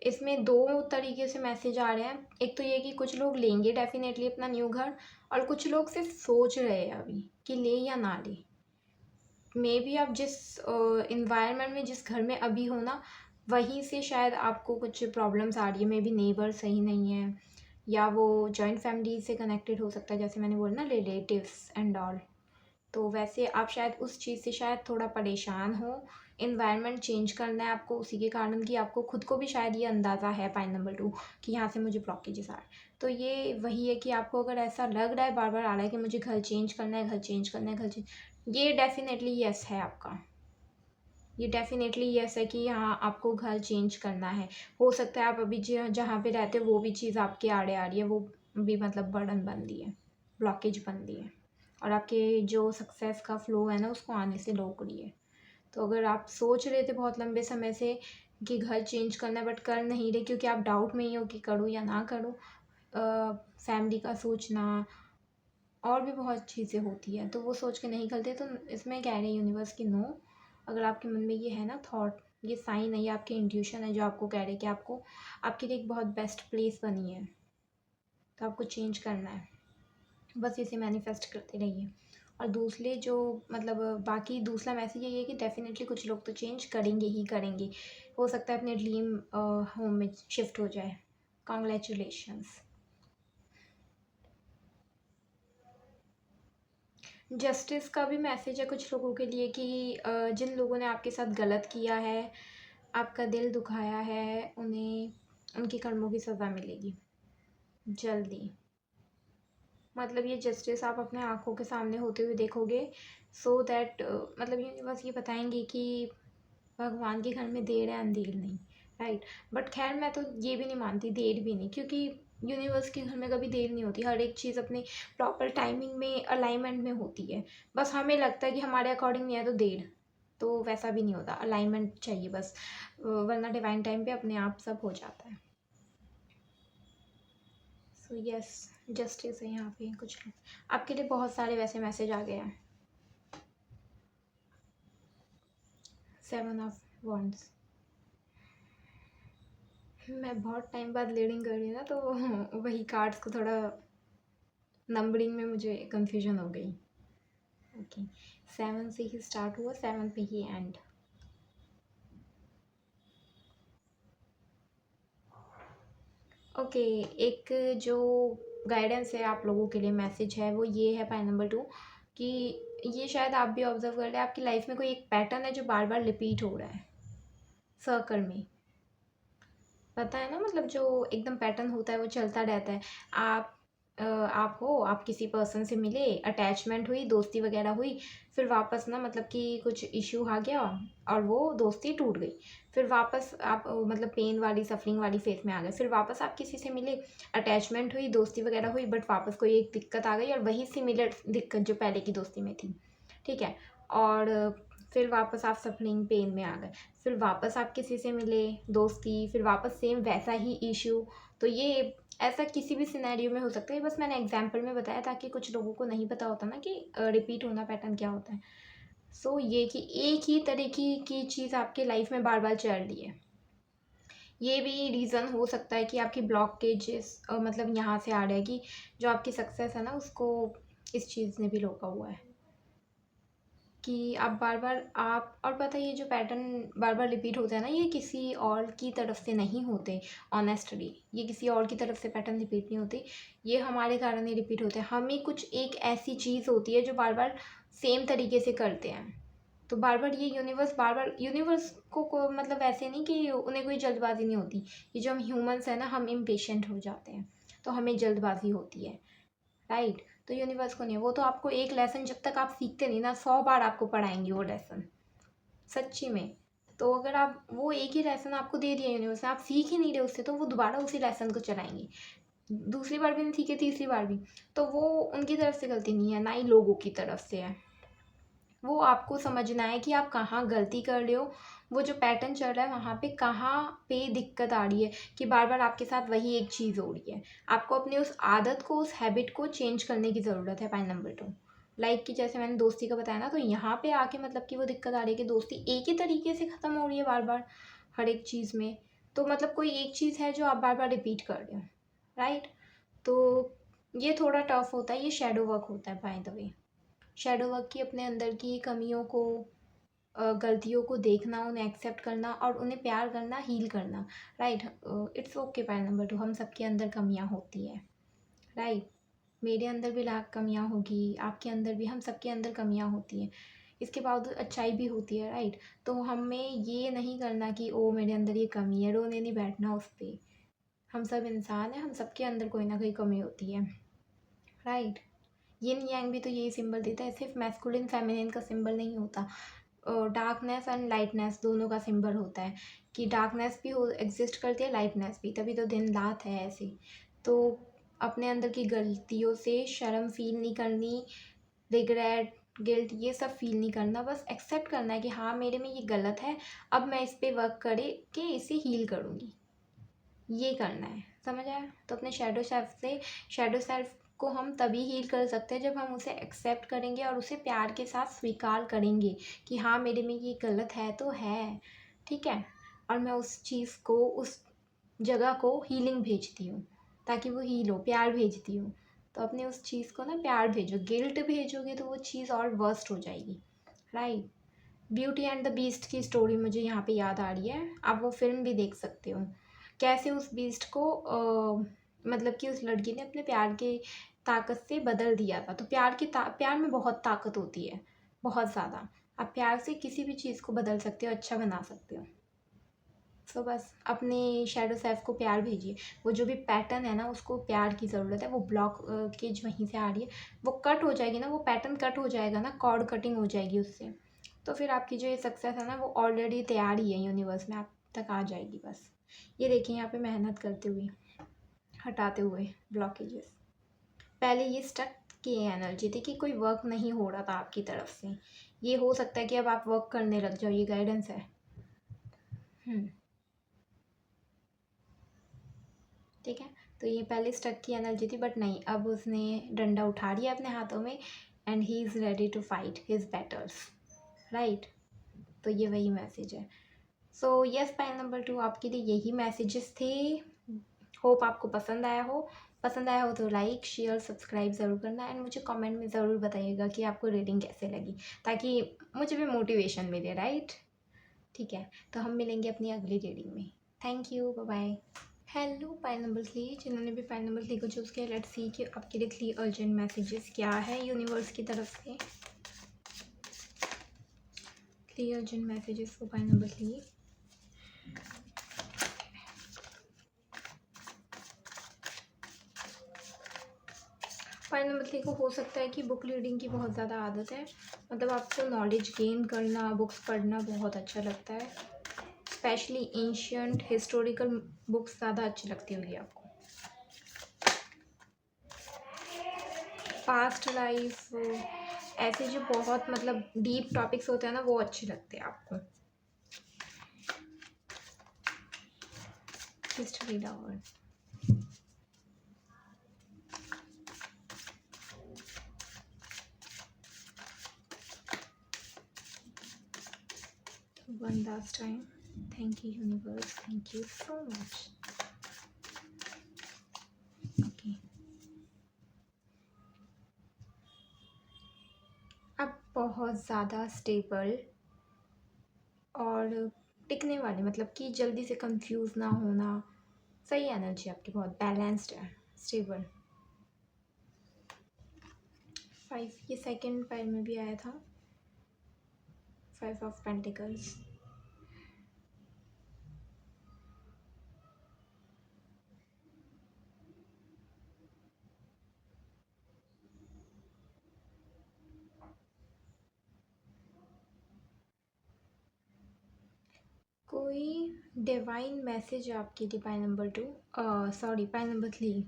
इसमें 2 तरीके से मैसेज आ रहे हैं। एक तो ये कि कुछ लोग लेंगे डेफिनेटली अपना न्यू घर, और कुछ लोग सिर्फ सोच रहे हैं अभी कि ले या ना ले। मे बी आप जिस इन्वायरमेंट में, जिस घर में अभी हो ना, वहीं से शायद आपको कुछ प्रॉब्लम्स आ रही है। मे बी नेबर सही नहीं है, या वो जॉइंट फैमिली से कनेक्टेड हो सकता है, जैसे मैंने बोला ना, रिलेटिव्स एंड ऑल। तो वैसे आप शायद उस चीज़ से शायद थोड़ा परेशान हो, एनवायरनमेंट चेंज करना है आपको उसी के कारण कि आपको खुद को भी शायद ये अंदाज़ा है पॉइंट नंबर 2 कि यहाँ से मुझे ब्लॉकेजेस आ रहे हैं। तो ये वही है कि आपको अगर ऐसा लग रहा है बार-बार आ रहा है कि मुझे घर चेंज करना है, घर चेंज करना है, घर चेंज, ये डेफ़िनेटली येस है आपका। ये डेफ़िनेटली येस है कि हाँ, आपको घर चेंज करना है। हो सकता है आप अभी जहाँ पे रहते हो वो भी चीज़ आपके आड़े आ रही है, वो भी मतलब बर्डन बन रही है, ब्लॉकेज बन रही है और आपके जो सक्सेस का फ्लो है ना उसको आने से रोक रही है। तो अगर आप सोच रहे थे बहुत लंबे समय से कि घर चेंज करना है बट कर नहीं रहे क्योंकि आप डाउट में ही हो कि करूँ या ना करूँ, फैमिली का सोचना और भी बहुत चीज़ें होती हैं, तो वो सोच के नहीं करते। तो इसमें कह रहे हैं यूनिवर्स की नो, अगर आपके मन में ये है ना थॉट, ये साइन है, ये आपकी इंट्यूशन है जो आपको कह रहे हैं कि आपको आपके लिए एक बहुत बेस्ट प्लेस बनी है, तो आपको चेंज करना है। बस इसे मैनिफेस्ट करते रहिए। और दूसरे जो मतलब बाकी दूसरा मैसेज ये है कि डेफ़िनेटली कुछ लोग तो चेंज करेंगे ही करेंगे। हो सकता है अपने ड्रीम होम में शिफ्ट हो जाए। कांग्रेचुलेशंस। जस्टिस का भी मैसेज है कुछ लोगों के लिए कि जिन लोगों ने आपके साथ गलत किया है, आपका दिल दुखाया है, उन्हें उनके कर्मों की सज़ा मिलेगी जल्दी। मतलब ये जस्टिस आप अपने आँखों के सामने होते हुए देखोगे, सो दैट मतलब यूनिवर्स ये बताएँगे कि भगवान के घर में देर है अंधेर नहीं, राइट। बट खैर मैं तो ये भी नहीं मानती देर भी नहीं, क्योंकि यूनिवर्स के घर में कभी देर नहीं होती, हर एक चीज़ अपने प्रॉपर टाइमिंग में अलाइनमेंट में होती है। बस हमें लगता है कि हमारे अकॉर्डिंग नहीं है तो देर, तो वैसा भी नहीं होता, अलाइनमेंट चाहिए बस, वरना डिवाइन टाइम पे अपने आप सब हो जाता है। सो यस, जस्टिस है यहाँ पे कुछ लोग आपके लिए। बहुत सारे वैसे मैसेज आ गए हैं। 7 ऑफ वॉन्ड्स। मैं बहुत टाइम बाद रीडिंग कर रही हूँ ना, तो वही कार्ड्स को थोड़ा नंबरिंग में मुझे कंफ्यूजन हो गई। ओके, 7 से ही स्टार्ट हुआ, 7 पे ही एंड। ओके, एक जो गाइडेंस है आप लोगों के लिए, मैसेज है, वो ये है पॉइंट नंबर 2 कि ये शायद आप भी ऑब्जर्व कर रहे हैं, आपकी लाइफ में कोई एक पैटर्न है जो बार बार रिपीट हो रहा है सर्कल में। पता है ना, मतलब जो एकदम पैटर्न होता है वो चलता रहता है। आप किसी पर्सन से मिले, अटैचमेंट हुई, दोस्ती वगैरह हुई, फिर वापस ना मतलब कि कुछ इश्यू आ गया और वो दोस्ती टूट गई। फिर वापस आप मतलब पेन वाली सफरिंग वाली फेज में आ गए। फिर वापस आप किसी से मिले, अटैचमेंट हुई, दोस्ती वगैरह हुई, बट वापस कोई एक दिक्कत आ गई और वही सिमिलर दिक्कत जो पहले की दोस्ती में थी, ठीक है। और फिर वापस आप सफरिंग पेन में आ गए। फिर वापस आप किसी से मिले, दोस्ती, फिर वापस सेम वैसा ही इशू। तो ये ऐसा किसी भी सिनेरियो में हो सकता है, बस मैंने एग्जांपल में बताया ताकि कुछ लोगों को नहीं पता होता ना कि रिपीट होना पैटर्न क्या होता है। सो ये कि एक ही तरीके की चीज़ आपके लाइफ में बार बार चल रही है। ये भी रीज़न हो सकता है कि आपकी ब्लॉकेजेस मतलब यहाँ से आ रहा है कि जो आपकी सक्सेस है ना उसको इस चीज़ ने भी रोका हुआ है कि आप बार-बार आप, और पता है ये जो पैटर्न बार-बार रिपीट होता है ना, ये किसी और की तरफ से नहीं होते। ऑनेस्टली ये किसी और की तरफ से पैटर्न रिपीट नहीं होते, ये हमारे कारण ही रिपीट होते हैं। हम ही कुछ एक ऐसी चीज़ होती है जो बार-बार सेम तरीके से करते हैं। तो बार-बार ये यूनिवर्स बार-बार यूनिवर्स को मतलब ऐसे नहीं कि उन्हें कोई जल्दबाज़ी नहीं होती। ये जो हम ह्यूमन्स हैं ना, हम इम्पेशेंट हो जाते हैं, तो हमें जल्दबाज़ी होती है, राइट। तो यूनिवर्स को नहीं, वो तो आपको एक लेसन जब तक आप सीखते नहीं ना, 100 बार आपको पढ़ाएंगे वो लेसन, सच्ची में। तो अगर आप वो एक ही लेसन आपको दे दिया यूनिवर्स ने, आप सीख ही नहीं रहे उससे, तो वो दोबारा उसी लेसन को चलाएंगे, दूसरी बार भी नहीं सीखे, तीसरी बार भी। तो वो उनकी तरफ से गलती नहीं है, ना ही लोगों की तरफ से है। वो आपको समझना है कि आप कहाँ गलती कर रहे हो, वो जो पैटर्न चल रहा है वहाँ पे कहाँ पे दिक्कत आ रही है कि बार बार आपके साथ वही एक चीज़ हो रही है। आपको अपनी उस आदत को, उस हैबिट को चेंज करने की ज़रूरत है। पॉइंट नंबर 2, लाइक कि जैसे मैंने दोस्ती का बताया ना, तो यहाँ पे आके मतलब कि वो दिक्कत आ रही है कि दोस्ती एक ही तरीके से ख़त्म हो रही है बार बार हर एक चीज़ में। तो मतलब कोई एक चीज़ है जो आप बार बार रिपीट कर रहे हो, राइट। तो ये थोड़ा टफ होता है, ये शेडो वर्क होता है by the way. Shadow work की अपने अंदर की कमियों को, गलतियों को देखना, उन्हें एक्सेप्ट करना और उन्हें प्यार करना, हील करना, right. It's okay. Point number 2, हम सबके अंदर कमियां होती है, राइट। मेरे अंदर भी लाख कमियां होगी, आपके अंदर भी, हम सबके अंदर कमियां होती हैं। इसके बावजूद अच्छाई भी होती है, राइट। तो हमें ये नहीं करना कि ओ मेरे अंदर ये कमी है, रोने नहीं बैठना उस पर। हम सब इंसान हैं, हम सबके अंदर कोई ना कोई कमी होती है, राइट। यिन यांग भी तो यही सिंबल देता है, सिर्फ मैस्कुलिन फेमिनिन का सिंबल नहीं होता। डार्कनेस एंड लाइटनेस दोनों का सिंबल होता है, कि डार्कनेस भी हो एग्जिस्ट करती है, लाइटनेस भी, तभी तो दिन रात है ऐसे। तो अपने अंदर की गलतियों से शर्म फील नहीं करनी, रिग्रेट, गिल्ट, ये सब फील नहीं करना, बस एक्सेप्ट करना है कि हाँ मेरे में ये गलत है, अब मैं इस पर वर्क करे के इसे हील करूँगी, ये करना है, समझ आया। तो अपने शैडो सेल्फ को हम तभी हील कर सकते हैं जब हम उसे एक्सेप्ट करेंगे और उसे प्यार के साथ स्वीकार करेंगे कि हाँ मेरे में ये गलत है तो है, ठीक है। और मैं उस चीज़ को, उस जगह को हीलिंग भेजती हूँ ताकि वो हील हो, प्यार भेजती हूँ। तो अपने उस चीज़ को ना प्यार भेजो, गिल्ट भेजोगे तो वो चीज़ और वर्स्ट हो जाएगी, right. Beauty and the beast की स्टोरी मुझे यहाँ पे याद आ रही है, आप वो फिल्म भी देख सकते हो। कैसे उस बीस्ट को मतलब कि उस लड़की ने अपने प्यार के ताकत से बदल दिया था। तो प्यार में बहुत ताकत होती है, बहुत ज़्यादा। आप प्यार से किसी भी चीज़ को बदल सकते हो, अच्छा बना सकते हो। सो बस अपने शैडो सेल्फ को प्यार भेजिए। वो जो भी पैटर्न है ना, उसको प्यार की ज़रूरत है। वो ब्लॉक केज वहीं से आ रही है, वो कट हो जाएगी ना, वो पैटर्न कट हो जाएगा ना, कॉर्ड कटिंग हो जाएगी उससे। तो फिर आपकी जो ये सक्सेस है ना, वो ऑलरेडी तैयार ही है, यूनिवर्स में आप तक आ जाएगी बस। ये देखिए यहाँ पे मेहनत करते हुए, हटाते हुए ब्लॉकेजेस। पहले ये स्टक की एनर्जी थी कि कोई वर्क नहीं हो रहा था आपकी तरफ से। ये हो सकता है कि अब आप वर्क करने लग जाओ, ये गाइडेंस है। ठीक है। तो ये पहले स्टक की एनर्जी थी, बट नहीं, अब उसने डंडा उठा लिया अपने हाथों में, and he is ready to fight his battles, right. तो ये वही मैसेज है। सो यस, पाइल नंबर 2 आपके लिए यही मैसेजेस थे। होप आपको पसंद आया हो तो लाइक शेयर सब्सक्राइब ज़रूर करना, एंड मुझे कमेंट में ज़रूर बताइएगा कि आपको रीडिंग कैसे लगी, ताकि मुझे भी मोटिवेशन मिले, राइट। ठीक है, तो हम मिलेंगे अपनी अगली रीडिंग में। Thank you, bye bye. Hello pile number 3, जिन्होंने भी पाइल नंबर 3 को चूज़ किया, लेट्स सी कि आपके लिए 3 अर्जेंट मैसेजेस क्या है यूनिवर्स की तरफ से। 3 urgent messages for pile number 3। Pile number 3 को हो सकता है कि बुक रीडिंग की बहुत ज़्यादा आदत है, मतलब आपको नॉलेज गेन करना, बुक्स पढ़ना बहुत अच्छा लगता है। स्पेशली एंशियंट हिस्टोरिकल बुक्स ज़्यादा अच्छी लगती होगी आपको। पास्ट लाइफ, ऐसे जो बहुत मतलब डीप टॉपिक्स होते हैं ना, वो अच्छे लगते हैं आपको। History lover, one last time. Thank you universe, thank you so much. Okay, अब बहुत ज़्यादा स्टेबल और टिकने वाले, मतलब कि जल्दी से कंफ्यूज ना होना, सही एनर्जी आपकी, बहुत बैलेंस्ड है, स्टेबल। 5, ये सेकंड पाइल में भी आया था, 5 ऑफ पेंटिकल्स। कोई डिवाइन मैसेज है आपके लिए pile number 2, sorry pile number 3।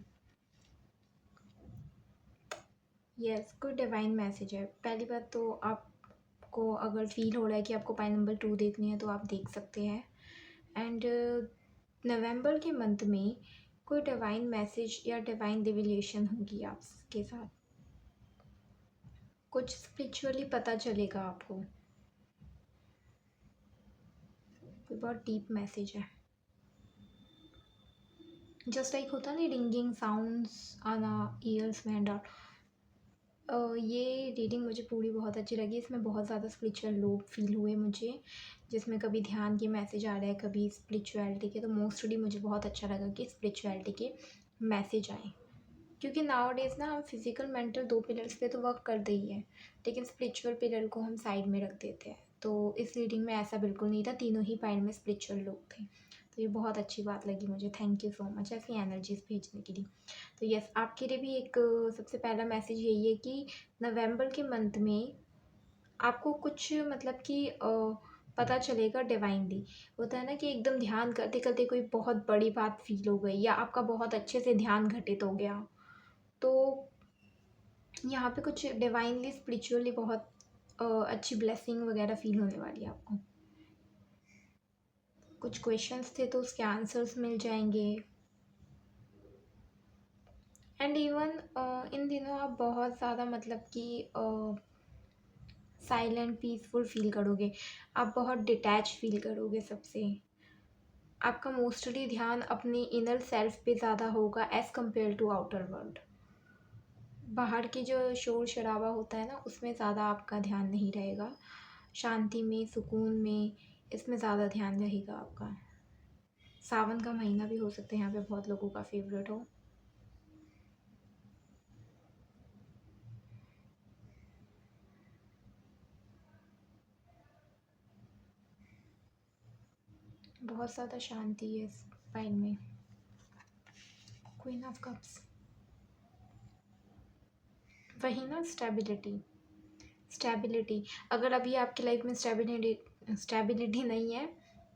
Yes, कोई डिवाइन मैसेज है। पहली बात तो आपको अगर फील हो रहा है कि आपको पाइल नंबर 2 देखनी है तो आप देख सकते हैं। एंड नवंबर के मंथ में कोई डिवाइन मैसेज या डिवाइन रिविलेशन होगी आपके साथ, कुछ स्पिरिचुअली पता चलेगा आपको, कोई बहुत डीप मैसेज है। जस्ट लाइक होता नहीं, रिंगिंग साउंड्स आना ईयर्स में एंड ये रीडिंग मुझे पूरी बहुत अच्छी लगी। इसमें बहुत ज़्यादा स्पिरिचुअल लोग फील हुए मुझे, जिसमें कभी ध्यान के मैसेज आ रहे हैं, कभी स्पिरिचुअलिटी के। तो मोस्टली मुझे बहुत अच्छा लगा कि स्पिरिचुअलिटी के मैसेज आए। क्योंकि नाउ डेज़ ना हम फिज़िकल मेंटल 2 पिलर्स पे तो वर्क करते ही हैं, लेकिन स्पिरिचुअल पिलर को हम साइड में रख देते हैं। तो इस रीडिंग में ऐसा बिल्कुल नहीं था, तीनों ही पॉइंट में स्पिरिचुअल लोग थे। तो ये बहुत अच्छी बात लगी मुझे, थैंक यू सो मच ऐसी एनर्जीज़ भेजने के लिए। तो यस, आपके लिए भी एक सबसे पहला मैसेज यही है कि नवंबर के मंथ में आपको कुछ मतलब कि पता चलेगा डिवाइनली। होता है ना कि एकदम ध्यान करते करते कोई बहुत बड़ी बात फील हो गई या आपका बहुत अच्छे से ध्यान घटित हो गया, तो यहाँ पे कुछ डिवाइनली स्पिरिचुअली बहुत अच्छी ब्लेसिंग वगैरह फील होने वाली है आपको। कुछ क्वेश्चंस थे तो उसके आंसर्स मिल जाएंगे। एंड इवन इन दिनों आप बहुत ज़्यादा मतलब कि साइलेंट पीसफुल फील करोगे, आप बहुत डिटैच फील करोगे सबसे। आपका मोस्टली ध्यान अपनी इनर सेल्फ पे ज़्यादा होगा as compare to outer world. बाहर की जो शोर शराबा होता है ना, उसमें ज़्यादा आपका ध्यान नहीं रहेगा। शांति में, सुकून में, इसमें ज़्यादा ध्यान रहेगा आपका। सावन का महीना भी हो सकता है यहाँ पे बहुत लोगों का फेवरेट हो। बहुत ज़्यादा शांति है इस टाइम में। क्वीन ऑफ कप्स, वही ना, स्टेबिलिटी। स्टेबिलिटी, अगर अभी आपकी लाइफ में स्टेबिलिटी नहीं है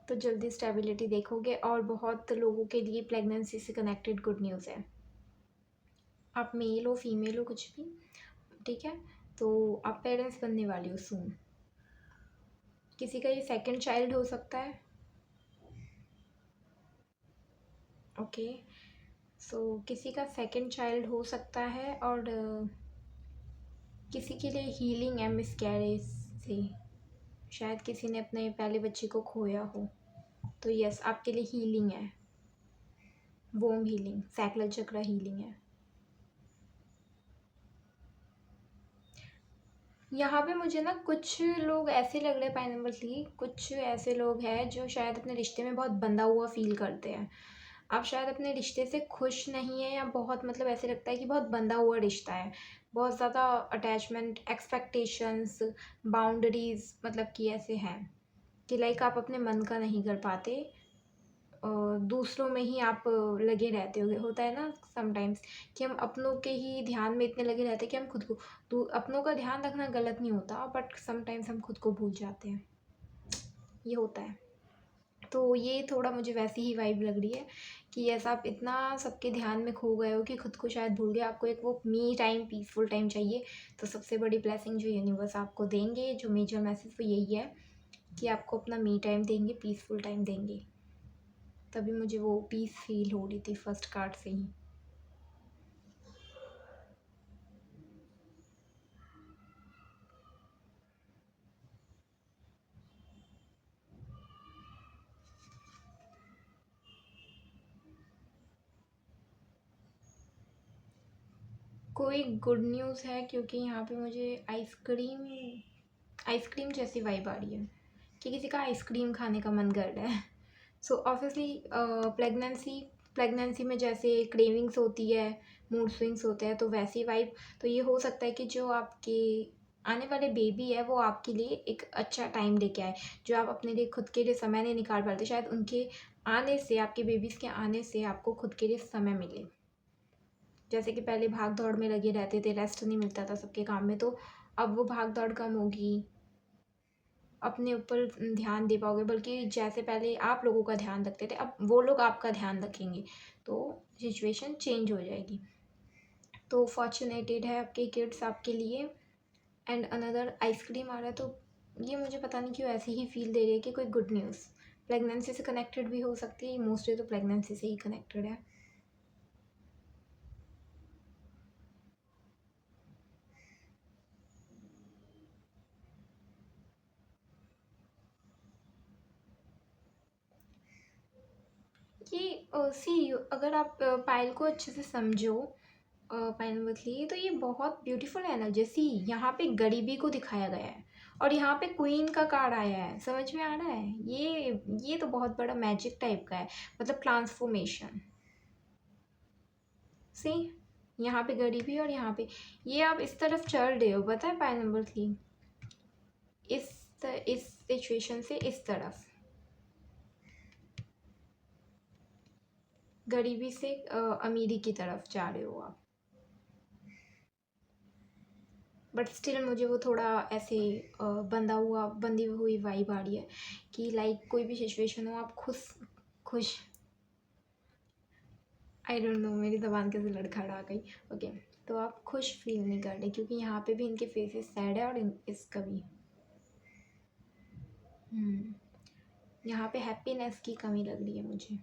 तो जल्दी स्टेबिलिटी देखोगे। और बहुत लोगों के लिए प्रेगनेंसी से कनेक्टेड गुड न्यूज़ है। आप मेल हो फीमेल हो कुछ भी, ठीक है, तो आप पेरेंट्स बनने वाले हो सून। किसी का ये सेकंड चाइल्ड हो सकता है। ओके, सो किसी का सेकंड चाइल्ड हो सकता है। और किसी के लिए हीलिंग है मिसकैरेज से, शायद किसी ने अपने पहले बच्चे को खोया हो। तो यस, आपके लिए हीलिंग है, वोम हीलिंग, सैक्रल चक्र हीलिंग है। यहाँ पे मुझे ना कुछ लोग ऐसे लग रहे हैं पाइनएप्पल, कुछ ऐसे लोग हैं जो शायद अपने रिश्ते में बहुत बंधा हुआ फील करते हैं। आप शायद अपने रिश्ते से खुश नहीं है, या बहुत मतलब ऐसे लगता है कि बहुत बंधा हुआ रिश्ता है, बहुत ज़्यादा अटैचमेंट, एक्सपेक्टेशंस, बाउंड्रीज, मतलब कि ऐसे हैं कि लाइक आप अपने मन का नहीं कर पाते, दूसरों में ही आप लगे रहते होगे। होता है ना समटाइम्स कि हम अपनों के ही ध्यान में इतने लगे रहते हैं कि हम खुद को, तो अपनों का ध्यान रखना गलत नहीं होता, बट समटाइम्स हम खुद को भूल जाते हैं, ये होता है। तो ये थोड़ा मुझे वैसी ही वाइब लग रही है कि ऐसा आप इतना सबके ध्यान में खो गए हो कि खुद को शायद भूल गए। आपको एक वो मी टाइम, पीसफुल टाइम चाहिए। तो सबसे बड़ी ब्लेसिंग जो यूनिवर्स आपको देंगे, जो मेजर मैसेज, वो यही है कि आपको अपना मी टाइम देंगे, पीसफुल टाइम देंगे। तभी मुझे वो पीस फील हो रही थी फर्स्ट कार्ड से ही। कोई गुड न्यूज़ है, क्योंकि यहाँ पे मुझे आइसक्रीम जैसी वाइब आ रही है कि किसी का आइसक्रीम खाने का मन कर रहा है। सो ऑब्वियसली प्रेगनेंसी में जैसे क्रेविंग्स होती है, मूड स्विंग्स होते हैं, तो वैसी वाइब। तो ये हो सकता है कि जो आपके आने वाले बेबी है वो आपके लिए एक अच्छा टाइम लेके आए, जो आप अपने लिए खुद के लिए समय नहीं निकाल पाते। शायद उनके आने से, आपके बेबीज़ के आने से आपको खुद के लिए समय मिले। जैसे कि पहले भाग दौड़ में लगे रहते थे, रेस्ट नहीं मिलता था सबके काम में, तो अब वो भाग दौड़ कम होगी, अपने ऊपर ध्यान दे पाओगे। बल्कि जैसे पहले आप लोगों का ध्यान रखते थे, अब वो लोग आपका ध्यान रखेंगे, तो सिचुएशन चेंज हो जाएगी। तो फॉर्चुनेटेड है आपके किड्स आपके लिए। एंड अनदर आइसक्रीम आ रहा है, तो ये मुझे पता नहीं क्यों ऐसे ही फील दे रही है कि कोई गुड न्यूज़ प्रेगनेंसी से कनेक्टेड भी हो सकती है। मोस्टली तो प्रेगनेंसी से ही कनेक्टेड है। ये सी, अगर आप पायल को अच्छे से समझो, पाइनवथली, तो ये बहुत ब्यूटीफुल एनर्जी। सी, यहाँ पे गरीबी को दिखाया गया है, और यहाँ पे क्वीन का कार्ड आया है, समझ में आ रहा है। ये तो बहुत बड़ा मैजिक टाइप का है, मतलब ट्रांसफॉर्मेशन। सी, यहाँ पे गरीबी और यहाँ पे ये आप इस तरफ चल रहे हो, पता है पाई नंबर 3, इस सिचुएशन से इस तरफ, गरीबी से अमीरी की तरफ जा रहे हो आप। बट स्टिल मुझे वो थोड़ा ऐसे बंदी हुई वाइब आ रही है कि लाइक कोई भी सिचुएशन हो आप खुश, आई डोंट नो मेरी ज़बान कैसे लड़खड़ा गई। ओके, तो आप खुश फील नहीं कर रहे क्योंकि यहाँ पे भी इनके फेसेस सैड है और इसका भी यहाँ पे हैप्पीनेस की कमी लग रही है मुझे।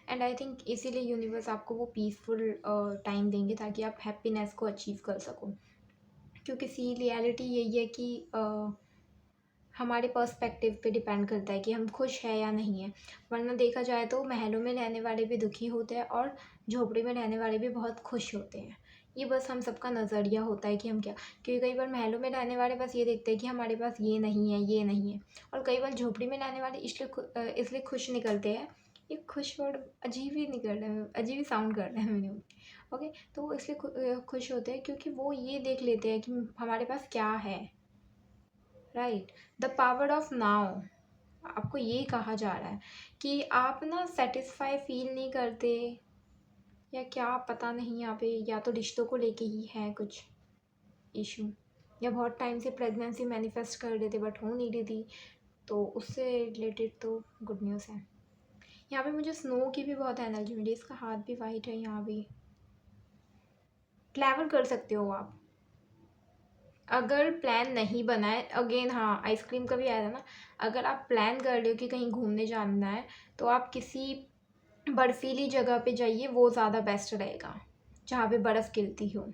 एंड आई थिंक इसीलिए यूनिवर्स आपको वो पीसफुल टाइम देंगे ताकि आप हैप्पीनेस को अचीव कर सको, क्योंकि सी रियलिटी यही है कि हमारे पर्सपेक्टिव पे डिपेंड करता है कि हम खुश हैं या नहीं है। वरना देखा जाए तो महलों में रहने वाले भी दुखी होते हैं और झोपड़ी में रहने वाले भी बहुत खुश होते हैं। ये बस हम सबका नज़रिया होता है कि हम क्या, क्योंकि कई बार महलों में रहने वाले बस ये देखते हैं कि हमारे पास ये नहीं है, ये नहीं है, और कई बार झोपड़ी में रहने वाले इसलिए खुश निकलते हैं। ये खुश वर्ड अजीब ही निकल रहे हैं, अजीब ही साउंड कर रहे हैं मैंने। ओके, तो वो इसलिए खुश होते हैं क्योंकि वो ये देख लेते हैं कि हमारे पास क्या है। Right, the power of now आपको ये कहा जा रहा है कि आप ना सेटिस्फाई फील नहीं करते, या क्या पता नहीं, यहाँ पे या तो रिश्तों को लेके ही है कुछ इशू, या बहुत टाइम से प्रेगनेंसी मैनिफेस्ट कर रहे थे बट हो नहीं रही थी, तो उससे रिलेटेड तो गुड न्यूज़ है। यहाँ पे मुझे स्नो की भी बहुत एनर्जी मिली, इसका हाथ भी वाइट है, यहाँ भी ट्रैवल कर सकते हो आप अगर प्लान नहीं बना है। अगेन हाँ, आइसक्रीम का भी आया था ना, अगर आप प्लान कर रहे हो कि कहीं घूमने जाना है तो आप किसी बर्फीली जगह पे जाइए, वो ज़्यादा बेस्ट रहेगा जहाँ पे बर्फ़ गिरती हो,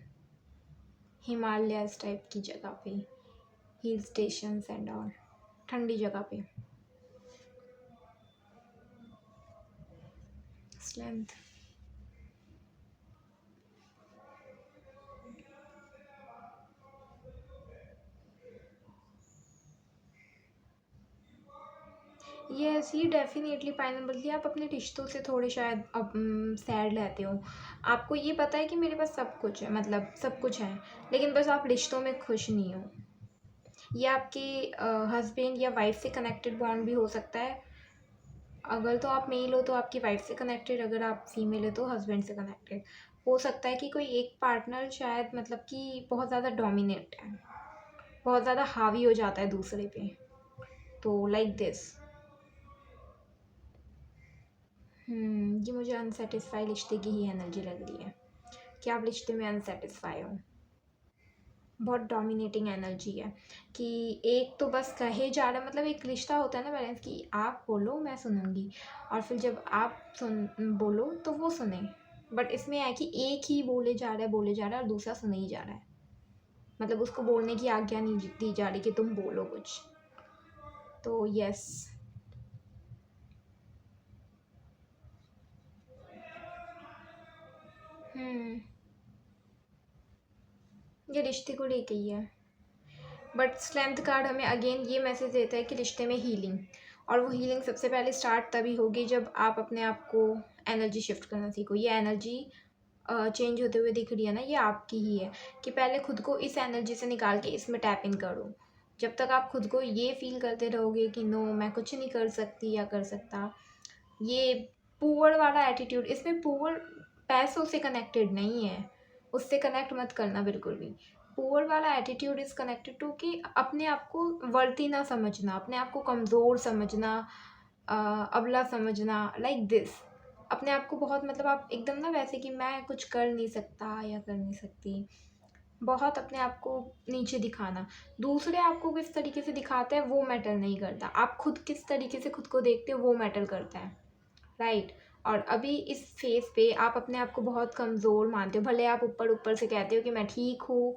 हिमालयस टाइप की जगह पे, हिल स्टेशंस एंड ऑल, ठंडी जगह पे। स्ट्रेंथ, यस, ये डेफिनेटली पाई नंबर लिया। आप अपने रिश्तों से थोड़े शायद अब सैड रहते हो। आपको ये पता है कि मेरे पास सब कुछ है, मतलब सब कुछ है, लेकिन बस आप रिश्तों में खुश नहीं हो। ये आपके हस्बैंड या वाइफ से कनेक्टेड बॉन्ड भी हो सकता है। अगर तो आप मेल हो तो आपकी वाइफ से कनेक्टेड, अगर आप फीमेल हो तो हस्बैंड से कनेक्टेड। हो सकता है कि कोई एक पार्टनर शायद मतलब कि बहुत ज़्यादा डोमिनेट है, बहुत ज़्यादा हावी हो जाता है दूसरे पे, तो लाइक दिस। ये मुझे अनसेटिस्फाई रिश्ते की ही एनर्जी लग रही है कि आप रिश्ते में अनसेटिस्फाई हो। बहुत डोमिनेटिंग एनर्जी है कि एक तो बस कहे जा रहा है, मतलब एक रिश्ता होता है ना बैलेंस, कि आप बोलो मैं सुनूंगी, और फिर जब आप बोलो तो वो सुने। बट इसमें है कि एक ही बोले जा रहा है और दूसरा सुने ही जा रहा है, मतलब उसको बोलने की आज्ञा नहीं दी जा रही कि तुम बोलो कुछ। तो यस, ये रिश्ते को लेके ही है। बट स्ट्रेंथ कार्ड हमें अगेन ये मैसेज देता है कि रिश्ते में हीलिंग, और वो हीलिंग सबसे पहले स्टार्ट तभी होगी जब आप अपने आप को एनर्जी शिफ्ट करना सीखो। ये एनर्जी चेंज होते हुए दिख रही है ना, ये आपकी ही है कि पहले खुद को इस एनर्जी से निकाल के इसमें टैप इन करो। जब तक आप खुद को ये फील करते रहोगे कि नो मैं कुछ नहीं कर सकती या कर सकता, ये पुअर वाला एटीट्यूड, इसमें पुअर पैसों से कनेक्टेड नहीं है, उससे कनेक्ट मत करना बिल्कुल भी। पुअर वाला एटीट्यूड इज़ कनेक्टेड टू कि अपने आप को वर्ती ना समझना, अपने आप को कमज़ोर समझना, अबला समझना, लाइक दिस। अपने आप को बहुत, मतलब आप एकदम ना वैसे कि मैं कुछ कर नहीं सकता या कर नहीं सकती, बहुत अपने आप को नीचे दिखाना। दूसरे आपको किस तरीके से दिखाते हैं वो मैटर नहीं करता, आप खुद किस तरीके से खुद को देखते हो वो मैटर करता है। राइट, और अभी इस फेज़ पे आप अपने आप को बहुत कमज़ोर मानते हो, भले आप ऊपर ऊपर से कहते हो कि मैं ठीक हूँ,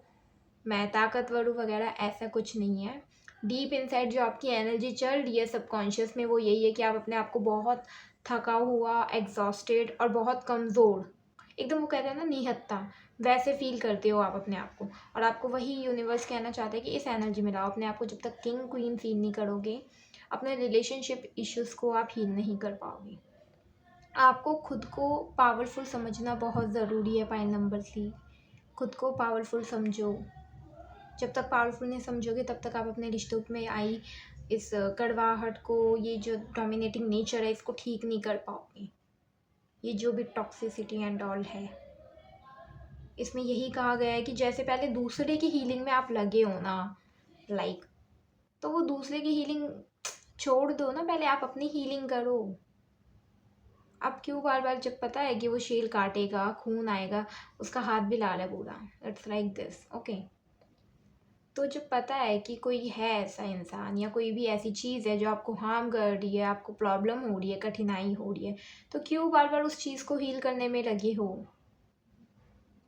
मैं ताकतवर हूँ वगैरह, ऐसा कुछ नहीं है। डीप इनसाइड जो आपकी एनर्जी चल रही है सबकॉन्शियस में, वो यही है कि आप अपने आप को बहुत थका हुआ, एग्जॉस्टेड और बहुत कमज़ोर, एकदम वो कहते हैं ना निहत्ता, वैसे फील करते हो आप अपने आप को। और आपको वही यूनिवर्स कहना चाहता है कि इस एनर्जी में लाओ अपने आप को। जब तक किंग क्वीन फील नहीं करोगे, अपने रिलेशनशिप इश्यूज़ को आप हील नहीं कर पाओगे। आपको खुद को पावरफुल समझना बहुत ज़रूरी है। पॉइंट नंबर 3, खुद को पावरफुल समझो। जब तक पावरफुल नहीं समझोगे तब तक आप अपने रिश्तों में आई इस कड़वाहट को, ये जो डोमिनेटिंग नेचर है, इसको ठीक नहीं कर पाओगे। ये जो भी टॉक्सिसिटी एंड ऑल है, इसमें यही कहा गया है कि जैसे पहले दूसरे की हीलिंग में आप लगे हो ना, लाइक, तो वो दूसरे की हीलिंग छोड़ दो ना, पहले आप अपनी हीलिंग करो। अब क्यों बार बार, जब पता है कि वो शेल काटेगा, खून आएगा, उसका हाथ भी लाल है पूरा, इट्स लाइक दिस, ओके। तो जब पता है कि कोई है ऐसा इंसान या कोई भी ऐसी चीज़ है जो आपको हार्म कर रही है, आपको प्रॉब्लम हो रही है, कठिनाई हो रही है, तो क्यों बार बार उस चीज़ को हील करने में लगे हो।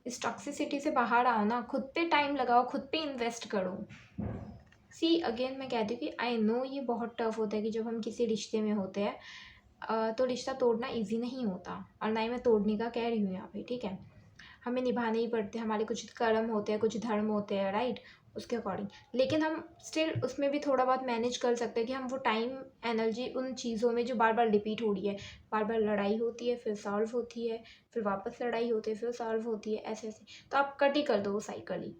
इस टॉक्सिसिटी से बाहर आओ ना, खुद पे टाइम लगाओ, खुद पे इन्वेस्ट करो। सी अगेन मैं कहती हूँ कि आई नो ये बहुत टफ होता है कि जब हम किसी रिश्ते में होते हैं तो रिश्ता तोड़ना इजी नहीं होता, और ना ही मैं तोड़ने का कह रही हूँ यहाँ पे, ठीक है। हमें निभाने ही पड़ते हैं, हमारे कुछ कर्म होते हैं, कुछ धर्म होते हैं, राइट, उसके अकॉर्डिंग। लेकिन हम स्टिल उसमें भी थोड़ा बहुत मैनेज कर सकते हैं कि हम वो टाइम एनर्जी उन चीज़ों में जो बार बार रिपीट हो रही है, बार बार लड़ाई होती है, फिर सॉल्व होती है, फिर वापस लड़ाई होती है, फिर सॉल्व होती है, ऐसे ऐसे, तो आप कट ही कर दो वो साइकिल ही,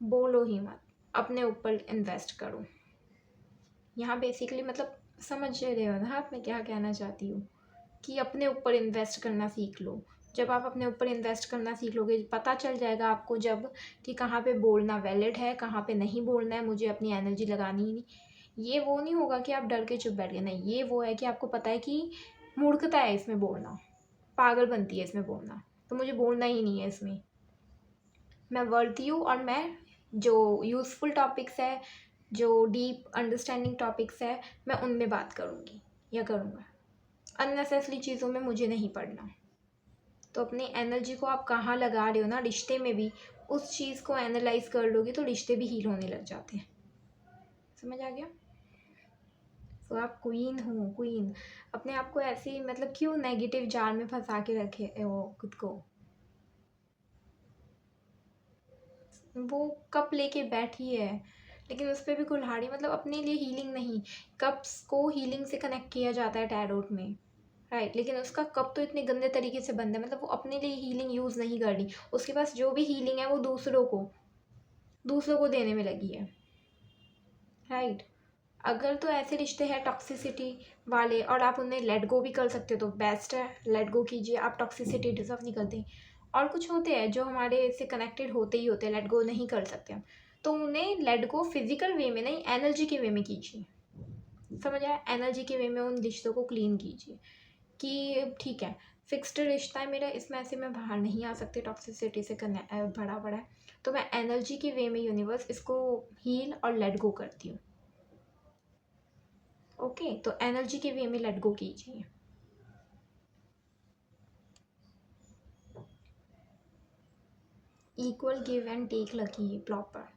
बोलो ही मत, अपने ऊपर इन्वेस्ट करो। यहाँ बेसिकली मतलब समझ रहे हो ना आप मैं क्या कहना चाहती हूँ, कि अपने ऊपर इन्वेस्ट करना सीख लो। जब आप अपने ऊपर इन्वेस्ट करना सीख लोगे, पता चल जाएगा आपको जब कि कहाँ पे बोलना वैलिड है, कहाँ पे नहीं बोलना है, मुझे अपनी एनर्जी लगानी ही नहीं। ये वो नहीं होगा कि आप डर के चुप बैठ गए, नहीं, ये वो है कि आपको पता है कि मूर्खता है इसमें बोलना, पागल बनती है इसमें बोलना, तो मुझे बोलना ही नहीं है इसमें। मैं वर्दी हूँ, और मैं जो यूज़फुल टॉपिक्स है, जो डीप अंडरस्टैंडिंग टॉपिक्स है, मैं उनमें बात करूँगी या करूँगा। अननेसेसरी चीज़ों में मुझे नहीं पड़ना। तो अपनी एनर्जी को आप कहाँ लगा रहे हो ना, रिश्ते में भी उस चीज़ को एनालाइज कर लोगे तो रिश्ते भी हील होने लग जाते हैं। समझ आ गया। तो आप क्वीन हो, क्वीन। अपने आप को ऐसे ही मतलब क्यों नेगेटिव जाल में फंसा के रखे हो खुद को। वो कप लेके बैठी है, लेकिन उस पर भी कुल्हाड़ी, मतलब अपने लिए हीलिंग नहीं। कप्स को हीलिंग से कनेक्ट किया जाता है टैरोट में, राइट, लेकिन उसका कप तो इतने गंदे तरीके से बंद है, मतलब वो अपने लिए हीलिंग यूज़ नहीं कर रही, उसके पास जो भी हीलिंग है वो दूसरों को देने में लगी है, राइट। अगर तो ऐसे रिश्ते हैं टॉक्सिसिटी वाले और आप उन्हें लेट गो भी कर सकते हो तो बेस्ट है, लेट गो कीजिए, आप टॉक्सिसिटी डिजर्व नहीं करते। और कुछ होते हैं जो हमारे से कनेक्टेड होते ही होते हैं, लेट गो नहीं कर सकते हम, तो उन्हें लेट गो फिजिकल वे में नहीं, एनर्जी के वे में कीजिए। समझ आया, एनर्जी के वे में उन रिश्तों को क्लीन कीजिए कि ठीक है, फिक्स्ड रिश्ता है मेरा, इसमें ऐसे मैं बाहर नहीं आ सकती, टॉक्सिसिटी से भरा पड़ा है, तो मैं एनर्जी के वे में यूनिवर्स इसको हील और लेट गो करती हूँ। ओके, तो एनर्जी के वे में लेट गो कीजिए। इक्वल गिव एंड टेक लगी प्रॉपर।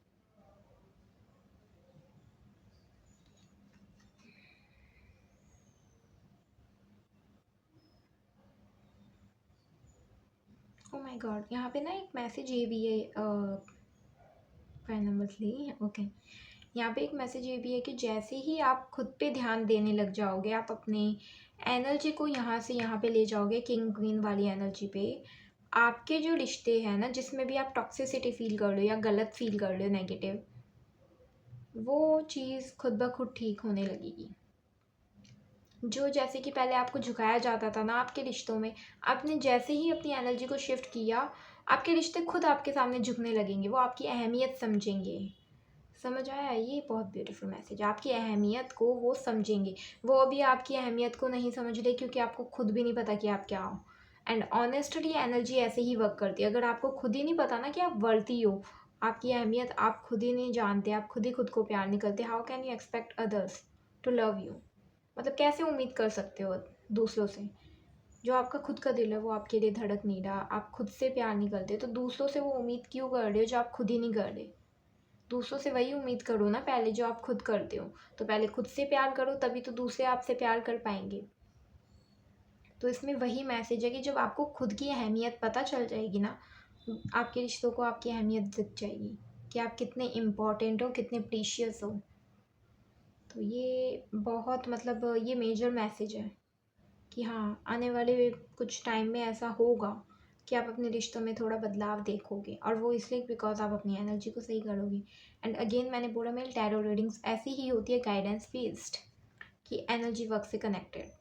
ओ माय गॉड, यहाँ पे ना एक मैसेज ये भी है, फाइल नंबर 3, ओके। यहाँ पे एक मैसेज ये भी है कि जैसे ही आप खुद पे ध्यान देने लग जाओगे, आप अपने एनर्जी को यहाँ से यहाँ पे ले जाओगे, किंग क्वीन वाली एनर्जी पे, आपके जो रिश्ते हैं ना, जिसमें भी आप टॉक्सिसिटी फील कर रहे हो या गलत फील कर रहे हो, नेगेटिव, वो चीज़ खुद ब खुद ठीक होने लगेगी। जो जैसे कि पहले आपको झुकाया जाता था ना आपके रिश्तों में, आपने जैसे ही अपनी एनर्जी को शिफ्ट किया, आपके रिश्ते खुद आपके सामने झुकने लगेंगे, वो आपकी अहमियत समझेंगे। समझ आया, ये बहुत ब्यूटीफुल मैसेज, आपकी अहमियत को वो समझेंगे। वो अभी आपकी अहमियत को नहीं समझ रहे क्योंकि आपको खुद भी नहीं पता कि आप क्या हो। एंड ऑनेस्टली एनर्जी ऐसे ही वर्क करती है, अगर आपको खुद ही नहीं पता ना कि आप वर्ती हो, आपकी अहमियत आप खुद ही नहीं जानते, आप खुद ही खुद को प्यार नहीं करते, how can you expect others to love you. मतलब कैसे उम्मीद कर सकते हो दूसरों से। जो आपका खुद का दिल है वो आपके लिए धड़क नहीं रहा, आप खुद से प्यार नहीं करते, तो दूसरों से वो उम्मीद क्यों कर रहे हो जो आप खुद ही नहीं कर रहे। दूसरों से वही उम्मीद करो ना पहले जो आप खुद करते हो, तो पहले खुद से प्यार करो, तभी तो दूसरे आपसे प्यार कर पाएंगे। तो इसमें वही मैसेज है कि जब आपको खुद की अहमियत पता चल जाएगी ना, आपके रिश्तों को आपकी अहमियत दिख जाएगी कि आप कितने इम्पोर्टेंट हो, कितने प्रीशियस हो। तो ये बहुत मतलब ये मेजर मैसेज है। कि हाँ आने वाले कुछ टाइम में ऐसा होगा कि आप अपने रिश्तों में थोड़ा बदलाव देखोगे, और वो इसलिए बिकॉज आप अपनी एनर्जी को सही करोगे। एंड अगेन मैंने बोला मेरे टैरो रीडिंग्स ऐसी ही होती है, गाइडेंस बेस्ड, कि एनर्जी वर्क से connected.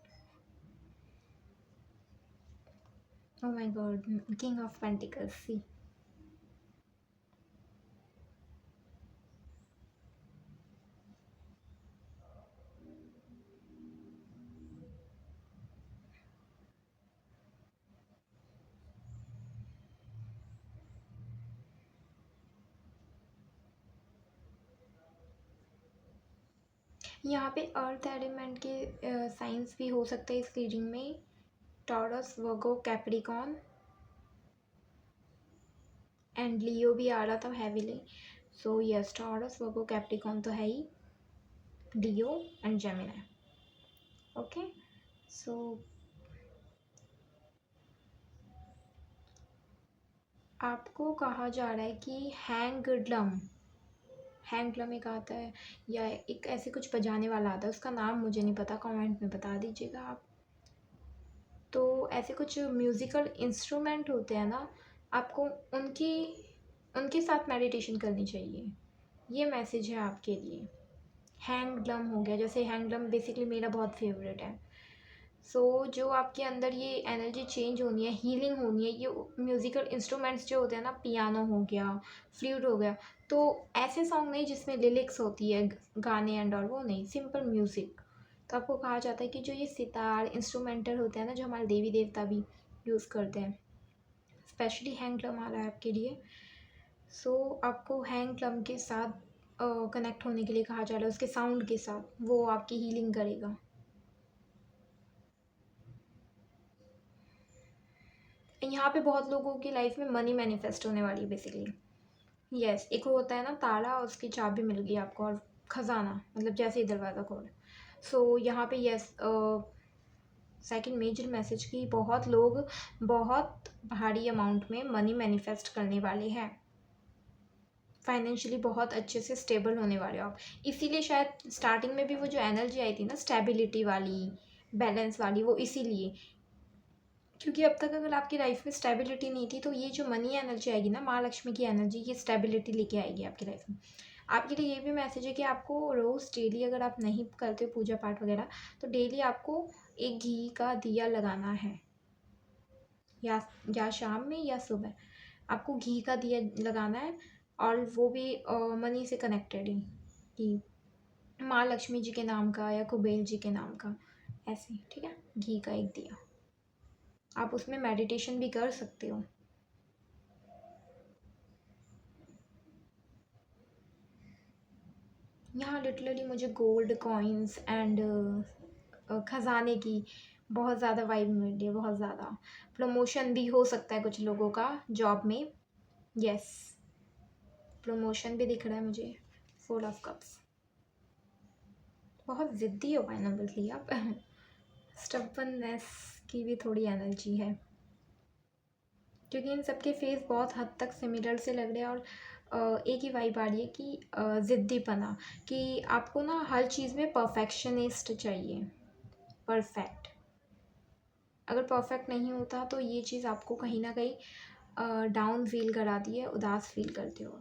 Oh my God, king of pentacles, see. यहाँ पे अर्थ एलिमेंट के साइंस भी हो सकते हैं इस रीडिंग में, टॉरस, वर्गो, कैप्रिकॉन एंड लियो भी आ रहा था हैवीली। सो यस, टॉरस, वर्गो, कैप्रिकॉन तो है ही, लियो एंड जेमिनी। ओके, सो आपको कहा जा रहा है कि हैंगलम एक आता है, या एक ऐसे कुछ बजाने वाला आता है, उसका नाम मुझे नहीं पता, कमेंट में बता दीजिएगा आप। तो ऐसे कुछ म्यूज़िकल इंस्ट्रूमेंट होते हैं ना, आपको उनकी उनके साथ मेडिटेशन करनी चाहिए। ये मैसेज है आपके लिए। हैंगलम हो गया, जैसे हैंगलम बेसिकली मेरा बहुत फेवरेट है। जो आपके अंदर ये एनर्जी चेंज होनी है, हीलिंग होनी है, ये म्यूज़िकल इंस्ट्रूमेंट्स जो होते हैं ना, पियानो हो गया, फ्लूट हो गया, तो ऐसे सॉन्ग नहीं जिसमें लिरिक्स होती है, गाने एंड ऑल, वो नहीं, सिंपल म्यूज़िक। तो आपको कहा जाता है कि जो ये सितार इंस्ट्रूमेंटल होते हैं ना, जो हमारे देवी देवता भी यूज़ करते हैं, स्पेशली हैंग क्लम आ रहा है आपके लिए। आपको हैंग क्लम के साथ कनेक्ट होने के लिए कहा जा रहा है, उसके साउंड के साथ, वो आपकी हीलिंग करेगा। यहाँ पे बहुत लोगों की लाइफ में मनी मैनिफेस्ट होने वाली है बेसिकली। यस, एक होता है ना ताला, उसकी चाबी मिल गई आपको, और खजाना, मतलब जैसे ही दरवाज़ा खोल। यहाँ पे यस, सेकंड मेजर मैसेज की बहुत लोग बहुत भारी अमाउंट में मनी मैनिफेस्ट करने वाले हैं, फाइनेंशियली बहुत अच्छे से स्टेबल होने वाले हो आप। इसीलिए शायद स्टार्टिंग में भी वो जो एनर्जी आई थी ना, स्टेबिलिटी वाली, बैलेंस वाली, वो इसीलिए, क्योंकि अब तक अगर आपकी लाइफ में स्टेबिलिटी नहीं थी, तो ये जो मनी एनर्जी आएगी ना, माँ लक्ष्मी की एनर्जी, ये स्टेबिलिटी लेके आएगी आपकी लाइफ में। आपके लिए ये भी मैसेज है कि आपको रोज़ डेली, अगर आप नहीं करते हो पूजा पाठ वगैरह, तो डेली आपको एक घी का दिया लगाना है, या शाम में या सुबह आपको घी का दिया लगाना है, और वो भी मनी से कनेक्टेड ही, कि माँ लक्ष्मी जी के नाम का या कुबेर जी के नाम का, ऐसे, ठीक है, घी का एक दिया। आप उसमें मेडिटेशन भी कर सकते हो। यहाँ लिटरली मुझे गोल्ड कॉइन्स एंड खजाने की बहुत ज़्यादा वाइब मिल रही है, बहुत ज़्यादा। प्रमोशन भी हो सकता है कुछ लोगों का जॉब में। यस, प्रमोशन भी दिख रहा है मुझे। 4 ऑफ कप्स, बहुत ज़िद्दी हो फाइनली आप। स्टबननेस की भी थोड़ी एनर्जी है, क्योंकि इन सबके फेस बहुत हद तक सिमिलर से लग रहे हैं, और एक ही वाइब आ रही है कि ज़िद्दीपना, कि आपको ना हर चीज़ में परफेक्शनिस्ट चाहिए, परफेक्ट। अगर परफेक्ट नहीं होता तो ये चीज़ आपको कहीं ना कहीं डाउन फील कराती है, उदास फील करते हो।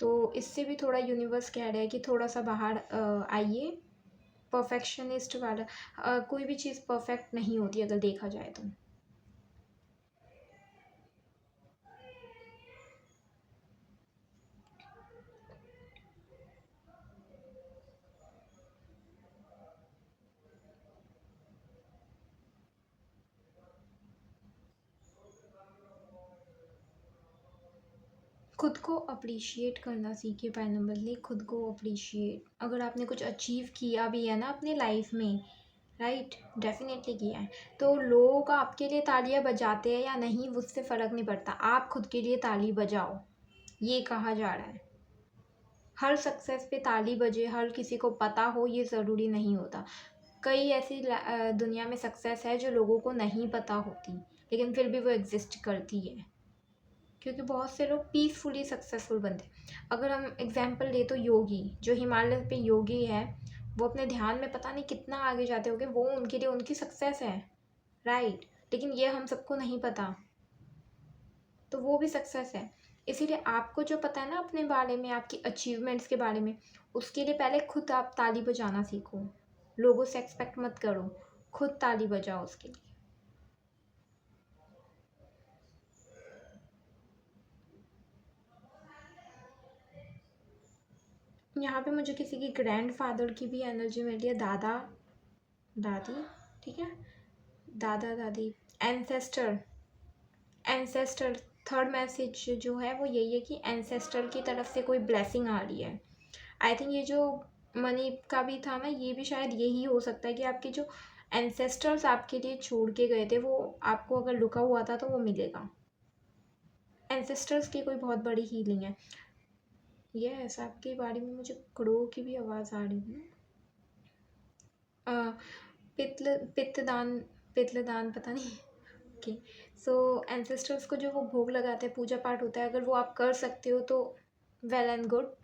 तो इससे भी थोड़ा यूनिवर्स कह रहा है कि थोड़ा सा बाहर आइए, परफेक्शनिस्ट वाला। कोई भी चीज़ परफेक्ट नहीं होती अगर देखा जाए तो। खुद को अप्रिशिएट करना सीखिए पैनम्बरली, खुद को अप्रिशिएट। अगर आपने कुछ अचीव किया भी है ना अपनी लाइफ में, राइट, डेफिनेटली किया है, तो लोग आपके लिए तालियां बजाते हैं या नहीं, उससे फ़र्क नहीं पड़ता, आप खुद के लिए ताली बजाओ, ये कहा जा रहा है। हर सक्सेस पे ताली बजे, हर किसी को पता हो, ये ज़रूरी नहीं होता। कई ऐसी दुनिया में सक्सेस है जो लोगों को नहीं पता होती, लेकिन फिर भी वो एग्जिस्ट करती है, क्योंकि बहुत से लोग पीसफुली सक्सेसफुल बनते हैं। अगर हम एग्जांपल ले तो योगी, जो हिमालय पे योगी है, वो अपने ध्यान में पता नहीं कितना आगे जाते होंगे, वो उनके लिए उनकी सक्सेस है, राइट। लेकिन ये हम सबको नहीं पता, तो वो भी सक्सेस है। इसीलिए आपको जो पता है ना अपने बारे में, आपकी अचीवमेंट्स के बारे में, उसके लिए पहले खुद आप ताली बजाना सीखो। लोगों से एक्सपेक्ट मत करो, खुद ताली बजाओ उसके लिए। यहाँ पे मुझे किसी की ग्रैंडफादर की भी एनर्जी मिल रही है, दादा दादी, ठीक है, दादा दादी, एंसेस्टर। एंसेस्टर, थर्ड मैसेज जो है वो यही है कि एंसेस्टर की तरफ से कोई ब्लेसिंग आ रही है। आई थिंक ये जो मनी का भी था ना, ये भी शायद यही हो सकता है कि आपके जो एंसेस्टर्स आपके लिए छोड़ के गए थे, वो आपको अगर रुका हुआ था तो वो मिलेगा। एंसेस्टर्स की कोई बहुत बड़ी हीलिंग है। यस, आपके बारे में मुझे कड़ों की भी आवाज़ आ रही है। पित्तदान, पित्तदान पता नहीं। ओके, सो एंसेस्टर्स को जो वो भोग लगाते हैं, पूजा पाठ होता है, अगर वो आप कर सकते हो तो वेल एंड गुड,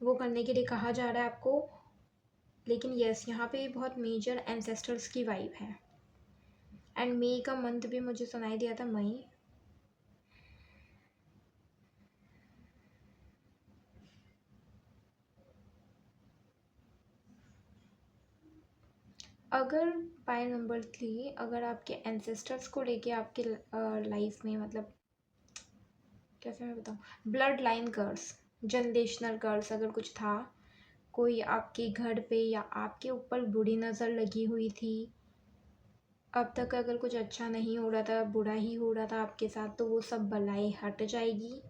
वो करने के लिए कहा जा रहा है आपको। लेकिन यस, यहाँ पे बहुत मेजर एंसेस्टर्स की वाइब है। एंड मई का मंथ भी मुझे सुनाई दिया था, मई। अगर बाय नंबर 3, अगर आपके एंसेस्टर्स को लेके आपके लाइफ में, मतलब कैसे मैं बताऊँ, ब्लड लाइन कर्स, जनरेशनल कर्स अगर कुछ था, कोई आपके घर पे या आपके ऊपर बुरी नज़र लगी हुई थी, अब तक अगर कुछ अच्छा नहीं हो रहा था, बुरा ही हो रहा था आपके साथ, तो वो सब बलाएं हट जाएगी।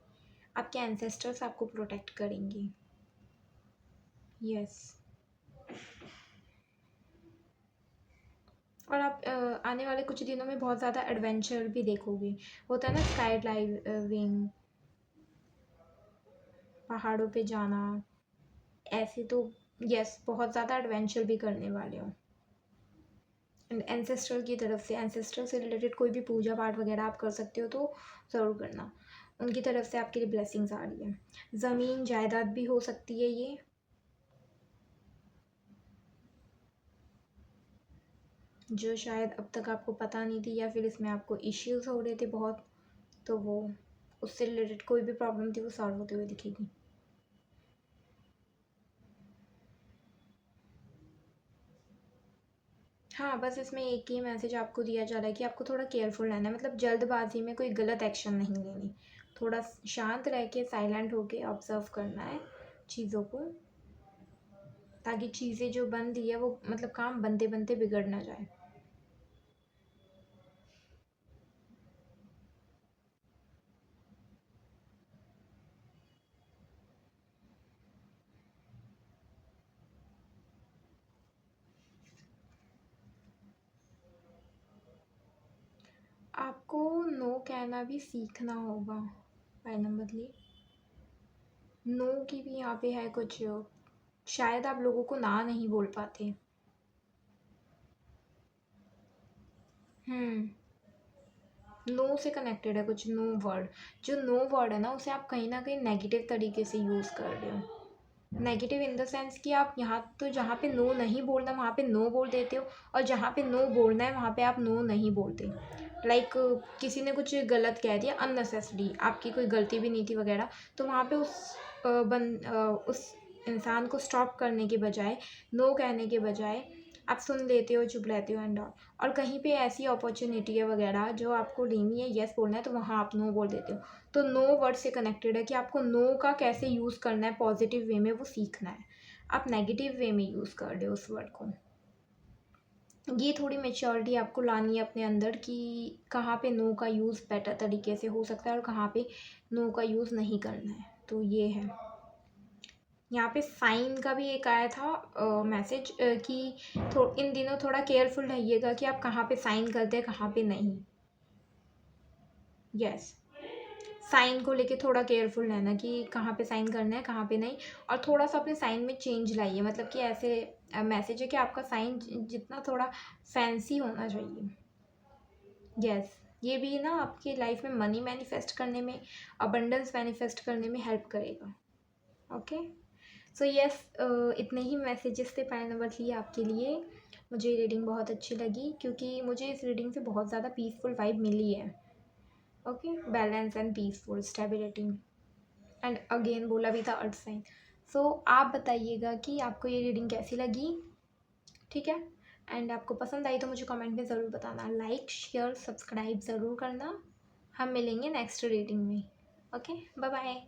आपके एंसेस्टर्स आपको प्रोटेक्ट करेंगे। यस। और आप आने वाले कुछ दिनों में बहुत ज़्यादा एडवेंचर भी देखोगे। होता है ना स्काई ड्राइविंग, पहाड़ों पे जाना, ऐसे तो यस, बहुत ज़्यादा एडवेंचर भी करने वाले हो। एंसेस्टर की तरफ से, एंसेस्टर से रिलेटेड कोई भी पूजा पाठ वगैरह आप कर सकते हो तो ज़रूर करना। उनकी तरफ से आपके लिए ब्लेसिंग्स आ रही है। ज़मीन जायदाद भी हो सकती है ये, जो शायद अब तक आपको पता नहीं थी, या फिर इसमें आपको इश्यूज हो रहे थे बहुत, तो वो उससे रिलेटेड कोई भी प्रॉब्लम थी वो सॉल्व होते हुए दिखेगी। हाँ, बस इसमें एक ही मैसेज आपको दिया जा रहा है कि आपको थोड़ा केयरफुल रहना है, मतलब जल्दबाजी में कोई गलत एक्शन नहीं लेनी, थोड़ा शांत रह के साइलेंट होके ऑब्जर्व करना है चीज़ों को, ताकि चीज़ें जो बन रही है वो, मतलब काम बनते बनते बिगड़ ना जाए। आपको नो कहना भी सीखना होगा फाइनली। नो की भी यहाँ पे है कुछ, शायद आप लोगों को ना नहीं बोल पाते। नो से कनेक्टेड है कुछ, नो वर्ड। जो नो वर्ड है ना, उसे आप कहीं ना कहीं नेगेटिव तरीके से यूज़ कर रहे हो। नेगेटिव इन द सेंस कि आप यहाँ तो जहाँ पे नो नहीं बोलना वहाँ पे नो बोल देते हो, और जहाँ पे नो बोलना है वहाँ पे आप नो नहीं बोलते। लाइक किसी ने कुछ गलत कह दिया अननेसेसरी, आपकी कोई गलती भी नहीं थी वगैरह, तो वहाँ पे उस इंसान को स्टॉप करने के बजाय, नो कहने के बजाय आप सुन लेते हो, चुप रहते हो एंड ऑल। और कहीं पे ऐसी अपॉर्चुनिटी है वगैरह जो आपको लेनी है, येस बोलना है, तो वहाँ आप नो बोल देते हो। तो नो वर्ड से कनेक्टेड है कि आपको नो का कैसे यूज़ करना है, पॉजिटिव वे में वो सीखना है। आप नेगेटिव वे में यूज़ कर रहे हो उस वर्ड को। ये थोड़ी मेच्योरिटी आपको लानी है अपने अंदर कि कहाँ पे नो का यूज़ बेटर तरीके से हो सकता है और कहाँ पे नो का यूज़ नहीं करना है, तो ये है। यहाँ पे साइन का भी एक आया था मैसेज कि इन दिनों थोड़ा केयरफुल रहिएगा कि आप कहाँ पे साइन करते हैं, कहाँ पे नहीं। यस, साइन को लेके थोड़ा केयरफुल रहना कि कहाँ पे साइन करना है, कहाँ पे नहीं। और थोड़ा सा अपने साइन में चेंज लाइए, मतलब कि ऐसे मैसेज है कि आपका साइन जितना थोड़ा फैंसी होना चाहिए। यस, ये भी ना आपकी लाइफ में मनी मैनिफेस्ट करने में, अबंडेंस मैनिफेस्ट करने में हेल्प करेगा। ओके, सो यस, इतने ही मैसेजेस थे पैरानॉर्मल आपके लिए। मुझे रीडिंग बहुत अच्छी लगी क्योंकि मुझे इस रीडिंग से बहुत ज़्यादा पीसफुल वाइब मिली है। Okay, balance and peaceful stability, and again बोला भी था अर्थ साइन। सो आप बताइएगा कि आपको ये रीडिंग कैसी लगी, ठीक है। एंड आपको पसंद आई तो मुझे कमेंट में ज़रूर बताना, लाइक शेयर सब्सक्राइब ज़रूर करना। हम मिलेंगे नेक्स्ट रीडिंग में। Okay, bye bye.